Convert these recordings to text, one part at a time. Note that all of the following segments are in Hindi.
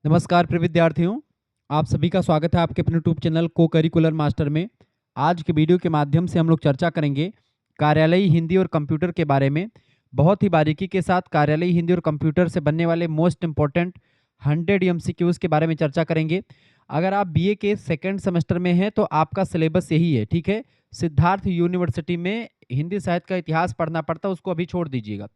नमस्कार प्रिय विद्यार्थियों, आप सभी का स्वागत है आपके अपने यूट्यूब चैनल को करिकुलर मास्टर में। आज के वीडियो के माध्यम से हम लोग चर्चा करेंगे कार्यालयी हिंदी और कंप्यूटर के बारे में। बहुत ही बारीकी के साथ कार्यालयी हिंदी और कंप्यूटर से बनने वाले मोस्ट इंपॉर्टेंट 100 एमसीक्यूज के बारे में चर्चा करेंगे। अगर आप बीए के सेकेंड सेमेस्टर में हैं तो आपका सिलेबस यही है, ठीक है। सिद्धार्थ यूनिवर्सिटी में हिंदी साहित्य का इतिहास पढ़ना पड़ता है, उसको अभी छोड़ दीजिएगा।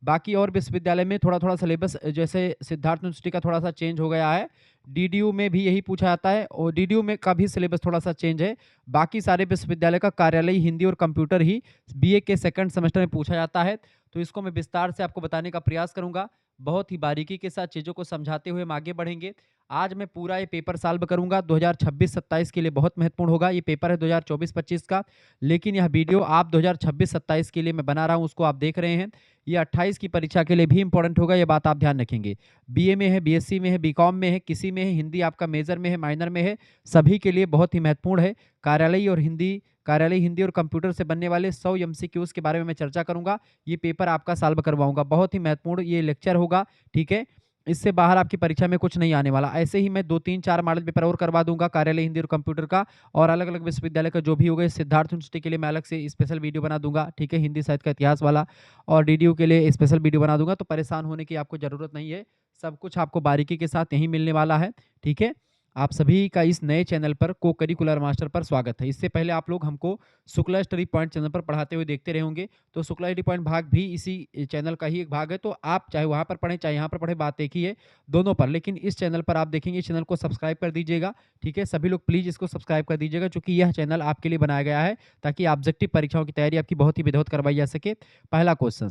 बाकी और विश्वविद्यालय में थोड़ा-थोड़ा सिलेबस जैसे सिद्धार्थ यूनिवर्सिटी का थोड़ा-सा चेंज हो गया है। डीडीयू में भी यही पूछा जाता है और डीडीयू में का भी सिलेबस थोड़ा-सा चेंज है। बाकी सारे विश्वविद्यालय का कार्यालयी हिंदी और कंप्यूटर ही बीए के सेकंड सेमेस्टर में पूछा जाता है। तो इसको मैं विस्तार से आपको बताने का प्रयास करूँगा। बहुत ही बारीकी के साथ चीज़ों को समझाते हुए हम आगे बढ़ेंगे। आज मैं पूरा ये पेपर सॉल्व करूँगा। 2026-27 के लिए बहुत महत्वपूर्ण होगा। ये पेपर है 2024-25 का, लेकिन यह वीडियो आप 2026-27 के लिए मैं बना रहा हूँ, उसको आप देख रहे हैं। ये 28 की परीक्षा के लिए भी इंपॉर्टेंट होगा, ये बात आप ध्यान रखेंगे। बीए में है, बीएससी में है, बीकॉम में है, किसी में है, हिंदी आपका मेजर में है, माइनर में है, सभी के लिए बहुत ही महत्वपूर्ण है। कार्यालयी हिंदी और कंप्यूटर से बनने वाले 100 एमसीक्यूज के बारे में मैं चर्चा करूंगा। ये पेपर आपका सॉल्व करवाऊंगा। बहुत ही महत्वपूर्ण ये लेक्चर होगा, ठीक है। इससे बाहर आपकी परीक्षा में कुछ नहीं आने वाला। ऐसे ही मैं 2-3-4 मॉडल पेपर और करवा दूंगा कार्यालय हिंदी और कंप्यूटर का, और अलग-अलग विश्वविद्यालय का जो भी होगा। सिद्धार्थ यूनिवर्सिटी के लिए मैं अलग से स्पेशल वीडियो बना दूंगा, ठीक है, हिंदी साहित्य का इतिहास वाला, और डीडीयू के लिए स्पेशल वीडियो बना दूंगा। तो परेशान होने की आपको ज़रूरत नहीं है, सब कुछ आपको बारीकी के साथ यहीं मिलने वाला है, ठीक है। आप सभी का इस नए चैनल पर को करिकुलर मास्टर पर स्वागत है। इससे पहले आप लोग हमको शुक्ला स्टडी पॉइंट चैनल पर पढ़ाते हुए देखते रहे होंगे, तो शुक्ला स्टडी पॉइंट भाग भी इसी चैनल का ही एक भाग है। तो आप चाहे वहाँ पर पढ़ें चाहे यहाँ पर पढ़ें, बात एक ही है दोनों पर। लेकिन इस चैनल पर आप देखेंगे, इस चैनल को सब्सक्राइब कर दीजिएगा, ठीक है। सभी लोग प्लीज़ इसको सब्सक्राइब कर दीजिएगा, क्योंकि यह चैनल आपके लिए बनाया गया है ताकि ऑब्जेक्टिव परीक्षाओं की तैयारी आपकी बहुत ही विधिवत करवाई जा सके। पहला क्वेश्चन,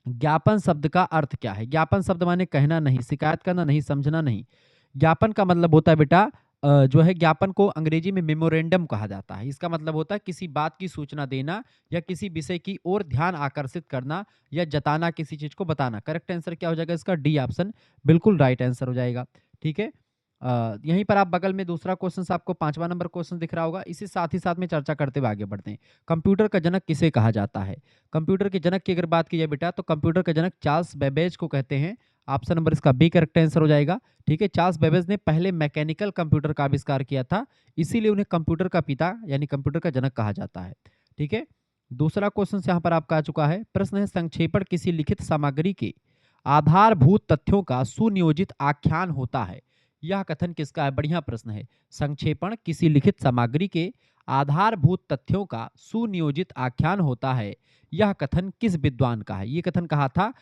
ज्ञापन शब्द का अर्थ क्या है? ज्ञापन शब्द माने कहना नहीं, शिकायत करना नहीं, समझना नहीं। ज्ञापन का मतलब होता है बेटा, जो है ज्ञापन को अंग्रेजी में मेमोरेंडम कहा जाता है। इसका मतलब होता है किसी बात की सूचना देना या किसी विषय की ओर ध्यान आकर्षित करना या जताना, किसी चीज को बताना। करेक्ट आंसर क्या हो जाएगा इसका? डी ऑप्शन बिल्कुल राइट आंसर हो जाएगा, ठीक है। यहीं पर आप बगल में दूसरा क्वेश्चन आपको 5वां नंबर क्वेश्चन दिख रहा होगा। इसी साथ ही साथ में चर्चा करते हुए आगे बढ़ते हैं। कंप्यूटर का जनक किसे कहा जाता है? कंप्यूटर के जनक की अगर बात की जाए बेटा, तो कंप्यूटर का जनक चार्ल्स बेबेज को कहते हैं। ऑप्शन नंबर इसका बी करेक्ट आंसर हो जाएगा, ठीक है। चार्ल्स बेबेज ने पहले मैकेनिकल कंप्यूटर का आविष्कार किया था, इसीलिए उन्हें कंप्यूटर का पिता यानी कंप्यूटर का जनक कहा जाता है, ठीक है। दूसरा क्वेश्चन यहाँ पर आपका आ चुका है। प्रश्न है, संक्षेपण किसी लिखित सामग्री के आधारभूत तथ्यों का सुनियोजित आख्यान होता है। यह कथन किसका है? बढ़िया प्रश्न है। संक्षेपण किसी लिखित सामग्री के आधारभूत तथ्यों का सुनियोजित आख्यान होता है, यह कथन किस विद्वान का है? ये कथन कहा था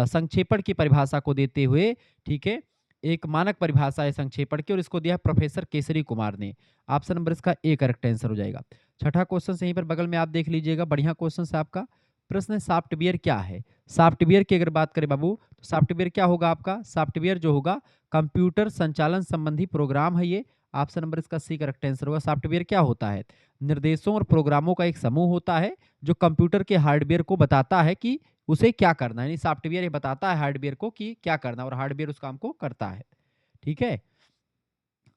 संक्षेपण की परिभाषा को देते हुए, ठीक है। एक मानक परिभाषा है संक्षेपण की, और इसको दिया प्रोफेसर केसरी कुमार ने। ऑप्शन नंबर इसका ए करेक्ट आंसर हो जाएगा। छठा क्वेश्चन यहीं पर बगल में आप देख लीजिएगा, बढ़िया क्वेश्चन है आपका। प्रश्न है, सॉफ्टवेयर क्या है? सॉफ्टवेयर की अगर बात करें बाबू, तो सॉफ्टवेयर क्या होगा आपका? सॉफ्टवेयर जो होगा कंप्यूटर संचालन संबंधी प्रोग्राम है ये। ऑप्शन नंबर इसका सी करेक्ट आंसर होगा। सॉफ्टवेयर क्या होता है? निर्देशों और प्रोग्रामों का एक समूह होता है जो कंप्यूटर के हार्डवेयर को बताता है कि उसे क्या करना है। यानी सॉफ्टवेयर ये बताता है हार्डवेयर को कि क्या करना है, और हार्डवेयर उस काम को करता है, ठीक है।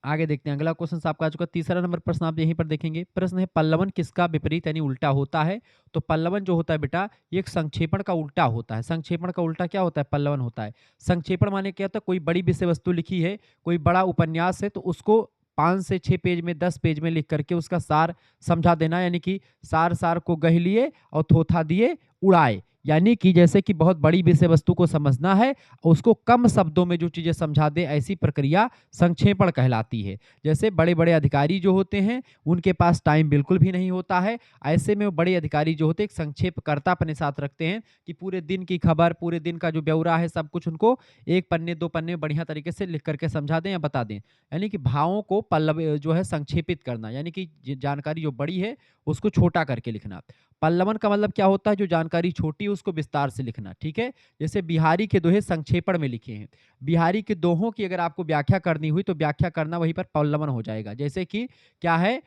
आगे देखते हैं, अगला क्वेश्चन आपका आ चुका। तीसरा नंबर प्रश्न आप यहीं पर देखेंगे। प्रश्न है, पल्लवन किसका विपरीत यानी उल्टा होता है? तो पल्लवन जो होता है बेटा, ये एक संक्षेपण का उल्टा होता है। संक्षेपण का उल्टा क्या होता है? पल्लवन होता है। संक्षेपण माने क्या होता है? कोई बड़ी विषय वस्तु लिखी है, कोई बड़ा उपन्यास है, तो उसको 5 से 6 पेज में, 10 पेज में लिख करके उसका सार समझा देना, यानी कि सार सार को गह लिए और थोथा दिए उड़ाए। यानी कि जैसे कि बहुत बड़ी विषय वस्तु को समझना है, उसको कम शब्दों में जो चीजें समझा दे, ऐसी प्रक्रिया संक्षेपण कहलाती है। जैसे बड़े बड़े अधिकारी जो होते हैं, उनके पास टाइम बिल्कुल भी नहीं होता है। ऐसे में वो बड़े अधिकारी जो होते हैं, एक संक्षेपकर्ता अपने साथ रखते हैं कि पूरे दिन की खबर, पूरे दिन का जो ब्यौरा है, सब कुछ उनको 1 पन्ने 2 पन्ने बढ़िया तरीके से लिख करके समझा दें या बता दें। यानी कि भावों को पल्लव जो है संक्षेपित करना, यानी कि जानकारी जो बड़ी है उसको छोटा करके लिखना। पल्लवन का मतलब क्या होता है? जो जानकारी छोटी है उसको विस्तार से लिखना, ठीक है। जैसे बिहारी के दोहे संक्षेपण में लिखे हैं। बिहारी के दोहों की अगर आपको व्याख्या करनी हुई तो व्याख्या करना वहीं पर पल्लवन हो जाएगा। जैसे कि क्या है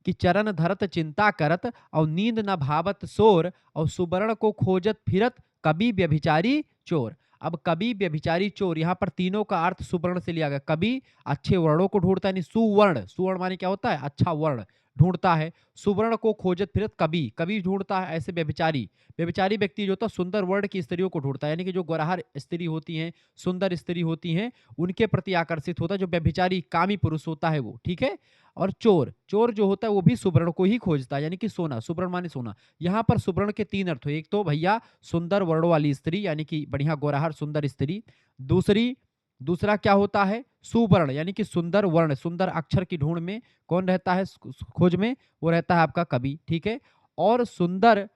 कि चरण धरत चिंता करत और नींद न भावत शोर और सुवर्ण को खोजत फिरत कवि व्यभिचारी चोर। अब कवि व्यभिचारी चोर, यहाँ पर तीनों का अर्थ सुवर्ण से लिया गया। कवि अच्छे वर्णों को ढूंढता है, यानी सुवर्ण। सुवर्ण माने क्या होता है? अच्छा वर्ण। ढूंढता है, सुवर्ण को खोजत फिरत कवि, कवि ढूंढता है ऐसे व्यभिचारी, व्यभिचारी व्यक्ति जो होता है सुंदर वर्ण की स्त्रियों को ढूंढता है, यानी कि जो गोरहर स्त्री होती हैं, सुंदर स्त्री होती हैं, उनके प्रति आकर्षित होता है, जो व्यभिचारी कामी पुरुष होता है वो, ठीक है। और चोर, चोर जो होता है वो भी सुवर्ण को ही खोजता है, यानी कि सोना, सुवर्ण माने सोना। यहाँ पर सुवर्ण के तीन अर्थ हुए, एक तो भैया सुंदर वर्ण वाली स्त्री, यानी कि बढ़िया गोराहर सुंदर स्त्री। दूसरी दूसरा क्या होता है, सुवर्ण, यानी कि सुंदर वर्ण, सुंदर अक्षर की ढूंढ में कौन रहता है खोज में, वो रहता है आपका कवि, ठीक है। और सुंदर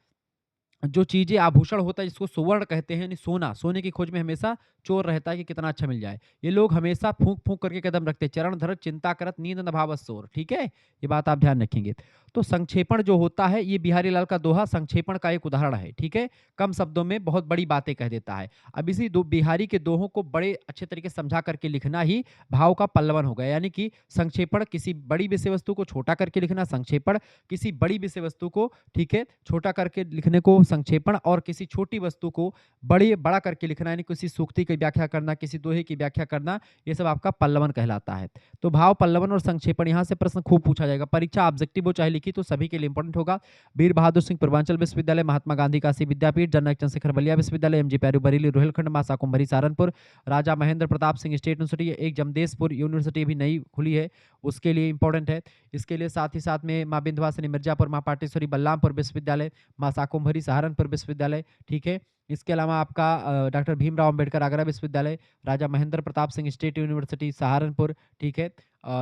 जो चीजें आभूषण होता है जिसको सुवर्ण कहते हैं, यानी सोना, सोने की खोज में हमेशा चोर रहता है कि कितना अच्छा मिल जाए। ये लोग हमेशा फूंक फूंक करके कदम रखते हैं, चरण धरत चिंता करत नींद न भावत सोर, ठीक है, ये बात आप ध्यान रखेंगे। तो संक्षेपण जो होता है, ये बिहारी लाल का दोहा संक्षेपण का एक उदाहरण है, ठीक है। कम शब्दों में बहुत बड़ी बातें कह देता है। अब इसी बिहारी के दोहों को बड़े अच्छे तरीके से समझा करके लिखना ही भाव का पल्लवन हो गया, यानी कि संक्षेपण किसी बड़ी विषय वस्तु को छोटा करके लिखना संक्षेपण, किसी बड़ी विषय वस्तु को, ठीक है, छोटा करके लिखने को संक्षेपण, और किसी छोटी वस्तु को बड़ा करके लिखना, यानी किसी सूक्ति की व्याख्या करना, किसी दोहे की व्याख्या करना, ये सब आपका पल्लवन कहलाता है। तो भाव, पल्लवन और संक्षेपण, यहाँ से प्रश्न खूब पूछा जाएगा, परीक्षा ऑब्जेक्टिव हो चाहे लिखी, तो सभी के लिए इंपॉर्टेंट होगा। वीर बहादुर सिंह पूर्वांचल विश्वविद्यालय, महात्मा गांधी काशी विद्यापीठ, जनरल चंद्रशेखर बलिया विश्वविद्यालय, एमजी पैरू बरेली रोहिलखंड, मासा कुंभरी सहारनपुर, राजा महेंद्र प्रताप सिंह स्टेट यूनिवर्सिटी, एक जमदेशपुर यूनिवर्सिटी भी नई खुली है, उसके लिए इंपॉर्टेंट है। इसके लिए साथ ही साथ में माँ विंध्यवासिनी मिर्जापुर, माँ पाटेश्वरी बलरामपुर विश्वविद्यालय, माँ साकुम्भरी सहारनपुर विश्वविद्यालय, ठीक है। इसके अलावा आपका डॉक्टर भीमराव अंबेडकर आगरा विश्वविद्यालय, राजा महेंद्र प्रताप सिंह स्टेट यूनिवर्सिटी सहारनपुर, ठीक है।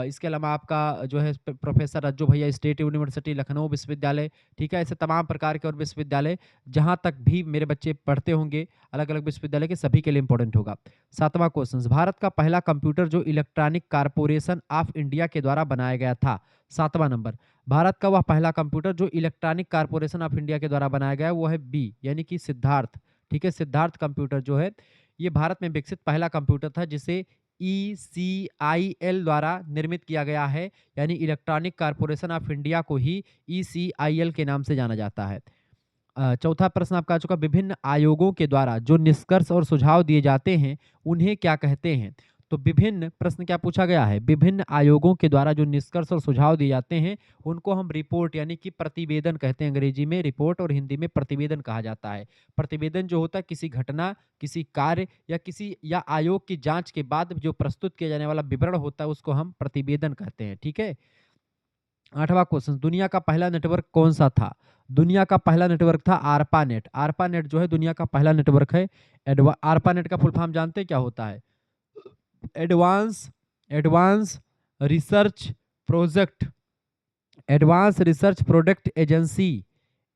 इसके अलावा आपका जो है प्रोफेसर रज्जू भैया स्टेट यूनिवर्सिटी लखनऊ विश्वविद्यालय, ठीक है। ऐसे तमाम प्रकार के और विश्वविद्यालय जहाँ तक भी मेरे बच्चे पढ़ते होंगे अलग अलग विश्वविद्यालय के, सभी के लिए इंपॉर्टेंट होगा। सातवां क्वेश्चन, भारत का पहला कंप्यूटर जो इलेक्ट्रॉनिक कारपोरेशन ऑफ इंडिया के द्वारा बनाया गया था, सातवां नंबर, भारत का वह पहला कंप्यूटर जो इलेक्ट्रॉनिक कारपोरेशन ऑफ इंडिया के द्वारा बनाया गया है, वो है बी, यानी कि सिद्धार्थ, ठीक है। सिद्धार्थ कंप्यूटर जो है ये भारत में विकसित पहला कंप्यूटर था जिसे ECIL द्वारा निर्मित किया गया है, यानी इलेक्ट्रॉनिक कारपोरेशन ऑफ इंडिया को ही ECIL के नाम से जाना जाता है। चौथा प्रश्न आपका आ चुका, विभिन्न आयोगों के द्वारा जो निष्कर्ष और सुझाव दिए जाते हैं उन्हें क्या कहते हैं। तो विभिन्न प्रश्न क्या पूछा गया है, विभिन्न आयोगों के द्वारा जो निष्कर्ष और सुझाव दिए जाते हैं उनको हम रिपोर्ट यानी कि प्रतिवेदन कहते हैं, अंग्रेजी में रिपोर्ट और हिंदी में प्रतिवेदन कहा जाता है। प्रतिवेदन जो होता है किसी घटना, किसी कार्य या आयोग की जांच के बाद जो प्रस्तुत किया जाने वाला विवरण होता है उसको हम प्रतिवेदन कहते हैं, ठीक है। आठवां क्वेश्चन, दुनिया का पहला नेटवर्क कौन सा था। दुनिया का पहला नेटवर्क था आरपानेट। आरपानेट जो है दुनिया का पहला नेटवर्क है। आरपानेट का फुल फॉर्म जानते हैं क्या होता है, advance advance research project, advance research product agency,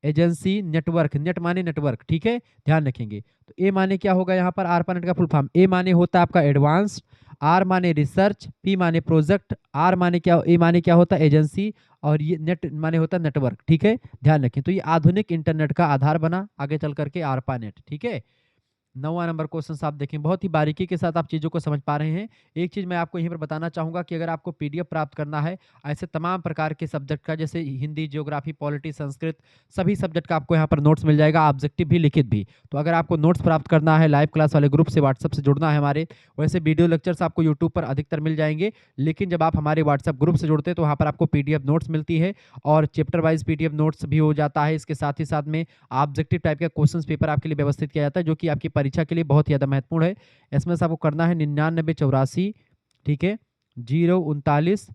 agency network, net माने नेटवर्क, ठीक है, ध्यान रखेंगे। तो ए माने क्या होगा यहाँ पर, आरपानेट का फुल फॉर्म, ए माने होता है आपका एडवांस, आर माने रिसर्च, पी माने प्रोजेक्ट, आर माने क्या, ए माने क्या होता है एजेंसी, और ये नेट माने होता है नेटवर्क, ठीक है, ध्यान रखें। तो ये आधुनिक इंटरनेट का आधार बना आगे चल करके आरपानेट, ठीक है। 9वां नंबर क्वेश्चन आप देखें, बहुत ही बारीकी के साथ आप चीज़ों को समझ पा रहे हैं। एक चीज़ मैं आपको यहीं पर बताना चाहूँगा कि अगर आपको पीडीएफ प्राप्त करना है ऐसे तमाम प्रकार के सब्जेक्ट का, जैसे हिंदी, ज्योग्राफी, पॉलिटी, संस्कृत, सभी सब्जेक्ट का आपको यहाँ पर नोट्स मिल जाएगा, ऑब्जेक्टिव भी लिखित भी। तो अगर आपको नोट्स प्राप्त करना है, लाइव क्लास वाले ग्रुप से व्हाट्सएप से जुड़ना है हमारे, वैसे वीडियो लेक्चर्स आपको यूट्यूब पर अधिकतर मिल जाएंगे, लेकिन जब आप हमारे व्हाट्सएप ग्रुप से जुड़ते हैं तो वहाँ पर आपको पीडीएफ नोट्स मिलती है और चैप्टर वाइज पीडीएफ नोट्स भी हो जाता है। इसके साथ ही साथ में ऑब्जेक्टिव टाइप का क्वेश्चन पेपर आपके लिए व्यवस्थित किया जाता है, जो कि आपकी परीक्षा के लिए बहुत ही महत्वपूर्ण है। इसमें से आपको करना है 9984, ठीक है, 039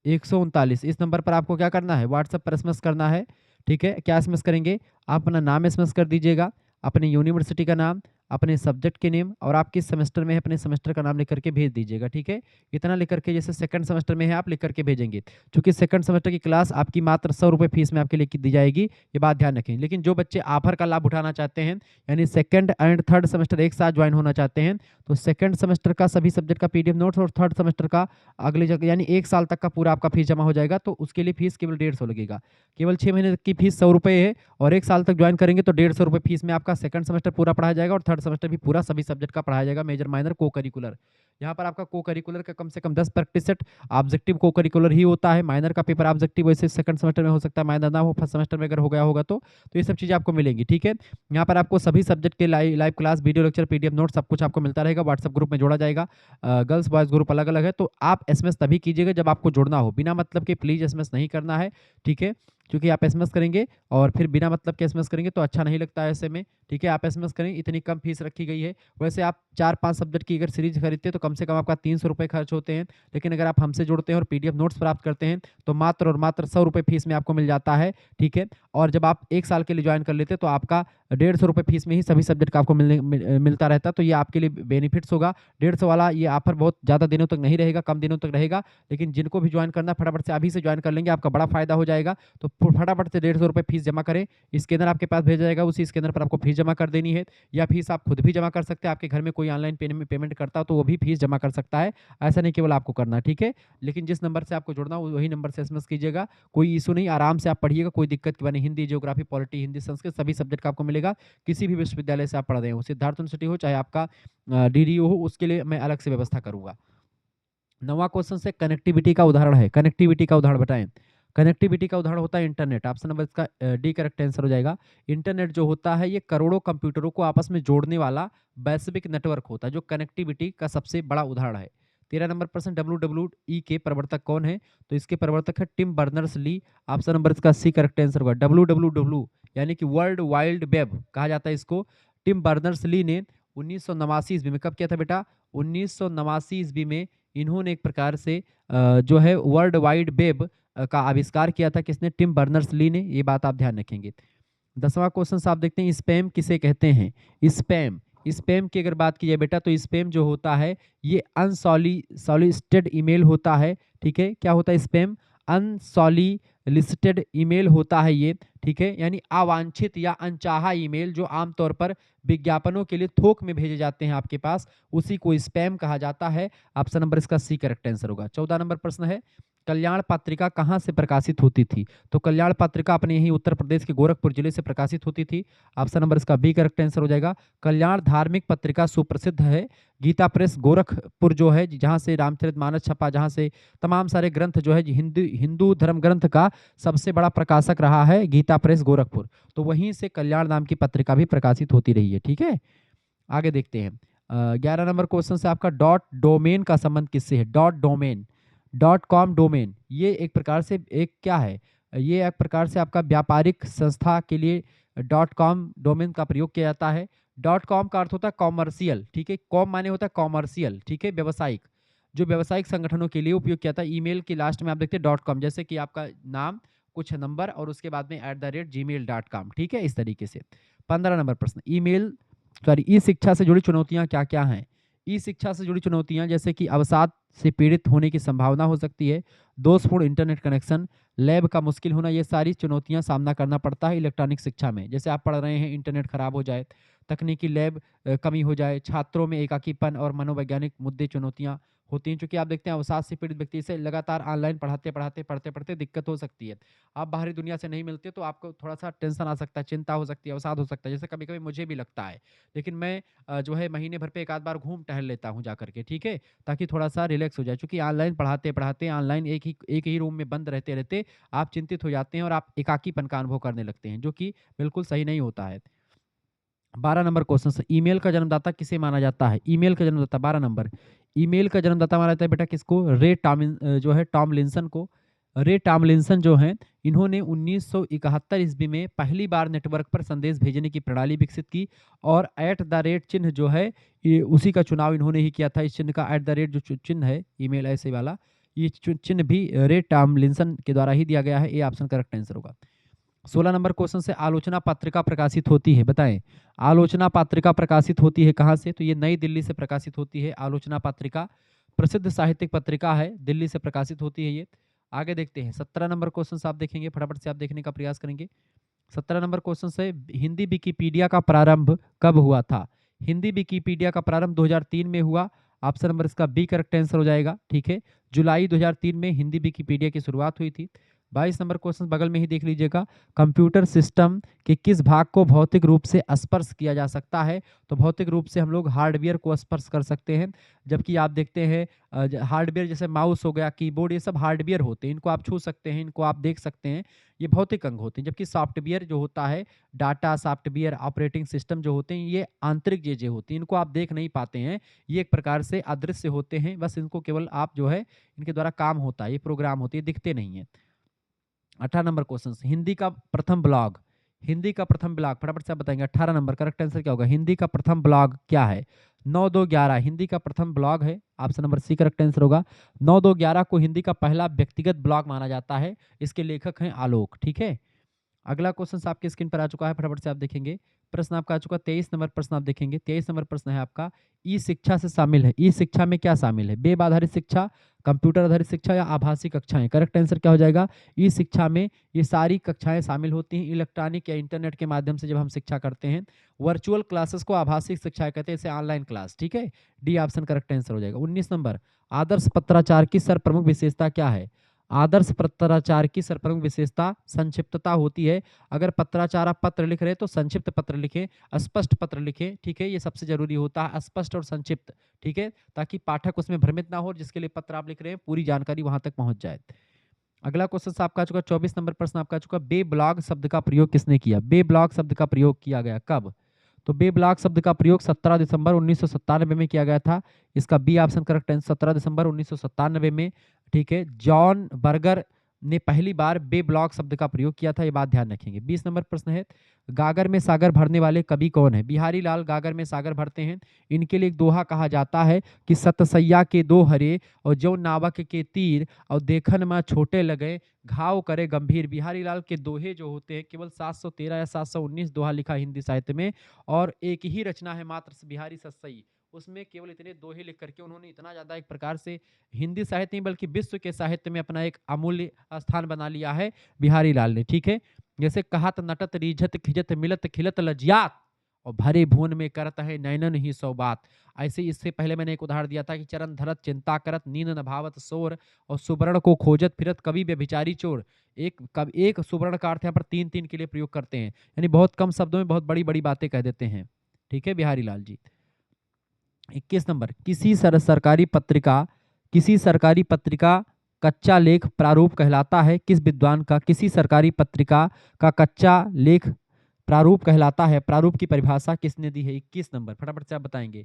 139, इस नंबर पर आपको क्या करना है, व्हाट्सएप पर एसएमएस करना है, ठीक है। क्या एसएमएस करेंगे, आप अपना नाम एसएमएस कर दीजिएगा, अपनी यूनिवर्सिटी का नाम, अपने सब्जेक्ट के नेम, और आप किस सेमेस्टर में है अपने सेमेस्टर का नाम लिख करके भेज दीजिएगा, ठीक है। इतना लिख करके, जैसे सेकंड सेमेस्टर में है आप लिख करके भेजेंगे, क्योंकि सेकंड सेमेस्टर की क्लास आपकी मात्र 100 रुपये फीस में आपके लिए दी जाएगी, ये बात ध्यान रखें। लेकिन जो बच्चे ऑफर का लाभ उठाना चाहते हैं, यानी सेकंड एंड थर्ड सेमेस्टर एक साथ ज्वाइन होना चाहते हैं, तो सेकंड सेमेस्टर का सभी सब्जेक्ट का पीडीएफ नोट्स और थर्ड सेमेस्टर का अगले जगह यानी 1 साल तक का पूरा आपका फीस जमा हो जाएगा। तो उसके लिए फीस केवल 150 लगेगा, केवल 6 महीने तक की फीस 100 रुपये है, और 1 साल तक ज्वाइन करेंगे तो 150 रुपये फीस में आपका सेकंड सेमेस्टर पूरा पढ़ाया जाएगा और थर्ड सेमेस्टर भी पूरा सभी सब्जेक्ट का पढ़ाया जाएगा, मेजर माइनर को करिकुलर। यहाँ पर आपका को करिकुलर का कम से कम 10 प्रैक्टिस सेट, ऑब्जेक्टिव को करिकुलर ही होता है। माइनर का पेपर ऑब्जेक्टिव वैसे सेकंड सेमेस्टर में हो सकता है, माइनर ना हो फर्स्ट सेमेस्टर में अगर हो गया होगा तो ये सब चीज़ें आपको मिलेंगी, ठीक है। यहाँ पर आपको सभी सब्जेक्ट के live class, video lecture, PDF note सब कुछ आपको मिलता रहेगा। व्हाट्सएप ग्रुप में जोड़ा जाएगा। गर्ल्स बॉयज़ ग्रुप अलग अलग है, तो आप एसएमएस तभी कीजिएगा जब आपको जुड़ना हो। बिना मतलब के प्लीज़ एसएमएस नहीं करना है, ठीक है। क्योंकि आप एसएमएस करेंगे और फिर बिना मतलब के एसएमएस करेंगे तो अच्छा नहीं लगता है ऐसे में, ठीक है। आप एसएमएस करें, इतनी कम फीस रखी गई है। वैसे आप 4-5 सब्जेक्ट की अगर सीरीज खरीदते हैं तो कम से कम आपका 300 रुपये खर्च होते हैं, लेकिन अगर आप हमसे जुड़ते हैं और पीडीएफ नोट्स प्राप्त करते हैं तो मात्र और मात्र 100 रुपये फीस में आपको मिल जाता है, ठीक है। और जब आप 1 साल के लिए ज्वाइन कर लेते हैं तो आपका 150 रुपये फीस में ही सभी सब्जेक्ट का आपको मिलता रहता है। तो ये आपके लिए बेनिफिट्स होगा। 150 वाला ये ऑफर बहुत ज़्यादा दिनों तक नहीं रहेगा, कम दिनों तक रहेगा, लेकिन जिनको भी ज्वाइन करना फटाफट से अभी से ज्वाइन कर लेंगे, आपका बड़ा फायदा हो जाएगा। तो फटाफट से 150 रुपये फीस जमा करें। स्कैनर आपके पास भेजा जाएगा, उसी स्कैनर पर आपको फीस जमा कर देनी है, या फीस आप खुद भी जमा कर सकते हैं। आपके घर में कोई ऑनलाइन पेमेंट करता हो तो वो भी फीस जमा कर सकता है, ऐसा नहीं केवल आपको करना, ठीक है। लेकिन जिस नंबर से आपको जुड़ना हो वही नंबर से एसएमएस कीजिएगा, कोई इशू नहीं, आराम से आप पढ़िएगा, कोई दिक्कत की बात नहीं। हिंदी, ज्योग्राफी, पॉलिटी, हिंदी, संस्कृत सभी सब्जेक्ट का आपको मिलेगा। किसी भी विश्वविद्यालय से आप पढ़ रहे हो, सिद्धार्थ यूनिवर्सिटी हो चाहे आपका डीडीयू हो, उसके लिए मैं अलग से व्यवस्था करूंगा। 9वां क्वेश्चन से कनेक्टिविटी का उदाहरण है। कनेक्टिविटी का उदाहरण बताएं। कनेक्टिविटी का उदाहरण होता है इंटरनेट। ऑप्शन नंबर इसका डी करेक्ट आंसर हो जाएगा। इंटरनेट जो होता है ये करोड़ों कंप्यूटरों को आपस में जोड़ने वाला वैश्विक नेटवर्क होता है, जो कनेक्टिविटी का सबसे बड़ा उदाहरण है। 13 नंबर प्रश्न, WWE के प्रवर्तक कौन है? तो इसके प्रवर्तक है Tim Berners Lee. Option number इसका सी करेक्ट आंसर होगा। WWW यानी कि वर्ल्ड वाइड वेब कहा जाता है इसको। टिम बर्नर्स ली ने 1989 ईस्वी में, कब किया था बेटा? 1989 ईस्वी में इन्होंने एक प्रकार से जो है वर्ल्ड वाइड वेब का आविष्कार किया था। किसने? टिम बर्नर्स ली ने। ये बात आप ध्यान रखेंगे। 10वां क्वेश्चन आप देखते हैं, स्पैम किसे कहते हैं? स्पैम, स्पैम की अगर बात की जाए बेटा तो स्पैम जो होता है ये अनसॉलिसिटेड ईमेल होता है, ठीक है। क्या होता है स्पैम? अनसॉलिसिटेड ईमेल होता है ये, ठीक है। यानी अवांछित या अनचाहा ईमेल जो आमतौर पर विज्ञापनों के लिए थोक में भेजे जाते हैं आपके पास, उसी को स्पैम कहा जाता है। ऑप्शन नंबर इसका सी करेक्ट आंसर होगा। 14 नंबर प्रश्न है, कल्याण पत्रिका कहाँ से प्रकाशित होती थी? तो कल्याण पत्रिका अपने यही उत्तर प्रदेश के गोरखपुर जिले से प्रकाशित होती थी। ऑप्शन नंबर इसका बी करेक्ट आंसर हो जाएगा। कल्याण धार्मिक पत्रिका सुप्रसिद्ध है। गीता प्रेस गोरखपुर जो है, जहाँ से रामचरितमानस छपा, जहाँ से तमाम सारे ग्रंथ जो है हिंदू हिंदू धर्म ग्रंथ का सबसे बड़ा प्रकाशक रहा है गीता प्रेस गोरखपुर, तो वहीं से कल्याण नाम की पत्रिका भी प्रकाशित होती रही है, ठीक है। आगे देखते हैं। 11 नंबर क्वेश्चन से आपका डॉट डोमेन का संबंध किससे है? Dot domain, dot com domain, ये एक प्रकार से एक क्या है? ये एक प्रकार से आपका व्यापारिक संस्था के लिए डॉट कॉम डोमेन का प्रयोग किया जाता है। डॉट कॉम का अर्थ होता है कॉमर्शियल, ठीक है। कॉम माने होता है कॉमर्शियल, ठीक है, व्यावसायिक। जो व्यावसायिक संगठनों के लिए उपयोग किया था। ईमेल के लास्ट में आप देखते हैं डॉट कॉम, जैसे कि आपका नाम, कुछ नंबर और उसके बाद में @gmail.com, ठीक है, इस तरीके से। 15 नंबर प्रश्न, ईमेल सॉरी ई शिक्षा से जुड़ी चुनौतियां क्या क्या हैं? ई शिक्षा से जुड़ी चुनौतियां जैसे कि अवसाद से पीड़ित होने की संभावना हो सकती है, दोषपूर्ण इंटरनेट कनेक्शन, लैब का मुश्किल होना, ये सारी चुनौतियां सामना करना पड़ता है इलेक्ट्रॉनिक शिक्षा में। जैसे आप पढ़ रहे हैं, इंटरनेट खराब हो जाए, तकनीकी लैब कमी हो जाए, छात्रों में एकाकीपन और मनोवैज्ञानिक मुद्दे चुनौतियां होती हैं। चूंकि आप देखते हैं अवसाद से पीड़ित व्यक्ति से लगातार ऑनलाइन पढ़ते दिक्कत हो सकती है। आप बाहरी दुनिया से नहीं मिलते तो आपको थोड़ा सा टेंशन आ सकता है, चिंता हो सकती है, अवसाद हो सकता है, जैसे कभी कभी मुझे भी लगता है। लेकिन मैं जो है महीने भर पे एक आध बार घूम टहल लेता हूँ जा करके, ठीक है, ताकि थोड़ा सा रिलैक्स हो जाए। क्योंकि ऑनलाइन पढ़ाते ऑनलाइन एक ही रूम में बंद रहते रहते आप चिंतित हो जाते हैं और आप एकाकीपन का अनुभव करने लगते हैं, जो कि बिल्कुल सही नहीं होता है। 12 नंबर क्वेश्चन से, ईमेल का जन्मदाता किसे माना जाता है? ईमेल का जन्मदाता 12 नंबर, ईमेल का जन्मदाता माना जाता है बेटा किसको? जो है टॉमलिंसन को। रे टॉमलिंसन जो हैं, इन्होंने 1971 ईस्वी में पहली बार नेटवर्क पर संदेश भेजने की प्रणाली विकसित की, और चिन्ह जो है ये उसी का चुनाव इन्होंने ही किया था। इस चिन्ह का जो चिन्ह है ईमेल ऐसे वाला, ये चिन्ह भी रे टॉमलिंसन के द्वारा ही दिया गया है। ये ऑप्शन करेक्ट आंसर होगा। 16 नंबर क्वेश्चन से, आलोचना पत्रिका प्रकाशित होती है, बताएं। आलोचना पत्रिका प्रकाशित होती है कहाँ से? तो ये नई दिल्ली से प्रकाशित होती है आलोचना पत्रिका। प्रसिद्ध साहित्यिक पत्रिका है, दिल्ली से प्रकाशित होती है ये। आगे देखते हैं 17 नंबर क्वेश्चन आप देखेंगे, फटाफट से आप देखने का प्रयास करेंगे। 17 नंबर क्वेश्चन से, हिंदी विकिपीडिया का प्रारंभ कब हुआ था? हिंदी विकिपीडिया का प्रारंभ 2003 में हुआ। ऑप्शन नंबर इसका बी करेक्ट आंसर हो जाएगा, ठीक है। जुलाई 2003 में हिंदी विकिपीडिया की शुरुआत हुई थी। 22 नंबर क्वेश्चन बगल में ही देख लीजिएगा, कंप्यूटर सिस्टम के किस भाग को भौतिक रूप से स्पर्श किया जा सकता है? तो भौतिक रूप से हम लोग हार्डवेयर को स्पर्श कर सकते हैं, जबकि आप देखते हैं हार्डवेयर जैसे माउस हो गया, कीबोर्ड, ये सब हार्डवेयर होते हैं, इनको आप छू सकते हैं, इनको आप देख सकते हैं, ये भौतिक अंग होते हैं। जबकि सॉफ्टवेयर जो होता है, डाटा सॉफ्टवेयर, ऑपरेटिंग सिस्टम जो होते हैं, ये आंतरिक चीजें होती हैं, इनको आप देख नहीं पाते हैं, ये एक प्रकार से अदृश्य होते हैं, बस इनको केवल आप जो है इनके द्वारा काम होता है, ये प्रोग्राम होते हैं, दिखते नहीं है। 18 नंबर क्वेश्चन, हिंदी का प्रथम ब्लॉग, हिंदी का प्रथम ब्लॉग फटाफट से आप बताएंगे। 18 नंबर करेक्ट आंसर क्या होगा? हिंदी का प्रथम ब्लॉग क्या है? 9211 हिंदी का प्रथम ब्लॉग है, option number C correct answer होगा। 9211 को हिंदी का पहला व्यक्तिगत ब्लॉग माना जाता है, इसके लेखक हैं आलोक। ठीक है, अगला क्वेश्चन आपके स्क्रीन पर आ चुका है, फटाफट से आप देखेंगे। प्रश्न आपका आ चुका 23 नंबर प्रश्न आप देखेंगे। 23 नंबर प्रश्न है आपका, ई शिक्षा से शामिल है, ई शिक्षा में क्या शामिल है? वेब आधारित शिक्षा, कंप्यूटर आधारित शिक्षा या आभासी कक्षाएं? करेक्ट आंसर क्या हो जाएगा? ई शिक्षा में ये सारी कक्षाएं शामिल होती हैं, इलेक्ट्रॉनिक या इंटरनेट के माध्यम से जब हम शिक्षा करते हैं। वर्चुअल क्लासेस को आभासी शिक्षा कहते हैं, इसे ऑनलाइन क्लास। ठीक है, डी ऑप्शन करेक्ट आंसर हो जाएगा। 19 नंबर, आदर्श पत्राचार की सर्वप्रमुख विशेषता क्या है? आदर्श पत्राचार की सर्वप्रमुख विशेषता संक्षिप्तता होती है। अगर पत्राचार आप पत्र लिख रहे हैं तो संक्षिप्त पत्र लिखें, स्पष्ट पत्र लिखें। ठीक है, ये सबसे जरूरी होता है, स्पष्ट और संक्षिप्त। ठीक है, ताकि पाठक उसमें भ्रमित ना हो, जिसके लिए पत्र आप लिख रहे हैं पूरी जानकारी वहां तक पहुंच जाए। अगला क्वेश्चन आपका आ चुका 24 नंबर प्रश्न आपका आ चुका, बे ब्लॉग शब्द का प्रयोग किसने किया? बे ब्लॉग शब्द का प्रयोग किया गया कब? तो बे ब्लॉग शब्द का प्रयोग 17 दिसंबर 1997 में किया गया था, इसका बी ऑप्शन करेक्ट आंसर, 17 दिसंबर 1997 में। ठीक है, जॉन बर्गर ने पहली बार बे ब्लॉग शब्द का प्रयोग किया था, ये बात ध्यान रखेंगे। 20 नंबर प्रश्न है, गागर में सागर भरने वाले कवि कौन है? बिहारी लाल गागर में सागर भरते हैं, इनके लिए एक दोहा कहा जाता है कि सतसैया के दो हरे और जो नावक के तीर और देखन में छोटे लगे घाव करे गंभीर। बिहारी लाल के दोहे जो होते हैं, केवल 713 या 719 दोहा लिखा हिंदी साहित्य में, और एक ही रचना है मात्र बिहारी सतसई, उसमें केवल इतने दोहे लिख करके उन्होंने इतना ज्यादा एक प्रकार से हिंदी साहित्य नहीं बल्कि विश्व के साहित्य में अपना एक अमूल्य स्थान बना लिया है बिहारी लाल ने। ठीक है, जैसे कहत नटत रीझत खिजत मिलत खिलत लज्जात और भरे भुवन में करत है नैनन ही सौ बात। ऐसे इससे पहले मैंने एक उदाहरण दिया था कि चरण धरत चिंता करत नींद न भावत शोर और सुवर्ण को खोजत फिरत कवि व्यभिचारी चोर। एक सुवर्ण का अर्थ यहाँ पर तीन तीन के लिए प्रयोग करते हैं, यानी बहुत कम शब्दों में बहुत बड़ी बड़ी बातें कह देते हैं। ठीक है बिहारी लाल जी। 21 नंबर, किसी सरकारी पत्रिका कच्चा लेख प्रारूप कहलाता है किस विद्वान का? किसी सरकारी पत्रिका का कच्चा लेख प्रारूप कहलाता है, प्रारूप की परिभाषा किसने दी है? 21 नंबर फटाफट से आप बताएंगे।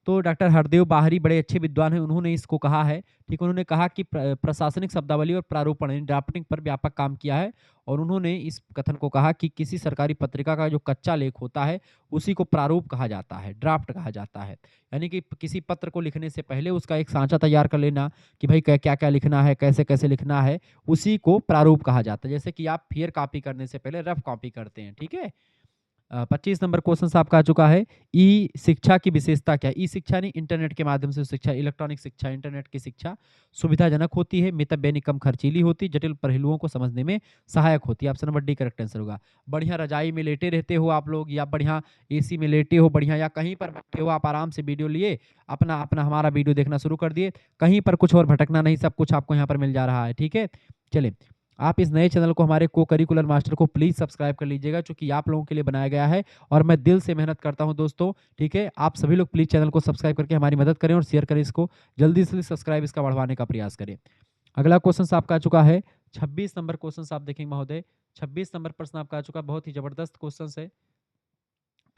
तो डॉक्टर हरदेव बाहरी बड़े अच्छे विद्वान हैं, उन्होंने इसको कहा है। ठीक, उन्होंने कहा कि प्रशासनिक शब्दावली और प्रारूपण ड्राफ्टिंग पर व्यापक काम किया है, और उन्होंने इस कथन को कहा कि किसी सरकारी पत्रिका का जो कच्चा लेख होता है उसी को प्रारूप कहा जाता है, ड्राफ्ट कहा जाता है। यानी कि किसी पत्र को लिखने से पहले उसका एक सांचा तैयार कर लेना कि भाई क्या क्या लिखना है, कैसे कैसे लिखना है, उसी को प्रारूप कहा जाता है। जैसे कि आप फेयर कॉपी करने से पहले रफ कॉपी करते हैं। ठीक है, 25 नंबर क्वेश्चन आपका आ चुका है, ई शिक्षा की विशेषता क्या है? ई शिक्षा नहीं, इंटरनेट के माध्यम से शिक्षा, इलेक्ट्रॉनिक शिक्षा, इंटरनेट की शिक्षा सुविधाजनक होती है, मितव्ययी कम खर्चीली होती, जटिल पहलुओं को समझने में सहायक होती है। Option number D correct answer होगा। बढ़िया रजाई में लेटे रहते हो आप लोग, या बढ़िया एसी में लेटे हो बढ़िया, या कहीं पर बैठे हो आप आराम से वीडियो लिए अपना अपना हमारा वीडियो देखना शुरू कर दिए, कहीं पर कुछ और भटकना नहीं, सब कुछ आपको यहाँ पर मिल जा रहा है। ठीक है, चलिए आप इस नए चैनल को, हमारे को करिकुलर मास्टर को प्लीज सब्सक्राइब कर लीजिएगा, क्योंकि आप लोगों के लिए बनाया गया है और मैं दिल से मेहनत करता हूं दोस्तों। ठीक है, आप सभी लोग प्लीज चैनल को सब्सक्राइब करके हमारी मदद करें और शेयर करें इसको, जल्दी से सब्सक्राइब इसका बढ़वाने का प्रयास करें। अगला क्वेश्चन आपका आ चुका है 26 नंबर क्वेश्चन आप देखेंगे महोदय। 26 नंबर प्रश्न आपका आ चुका, बहुत ही जबरदस्त क्वेश्चन है।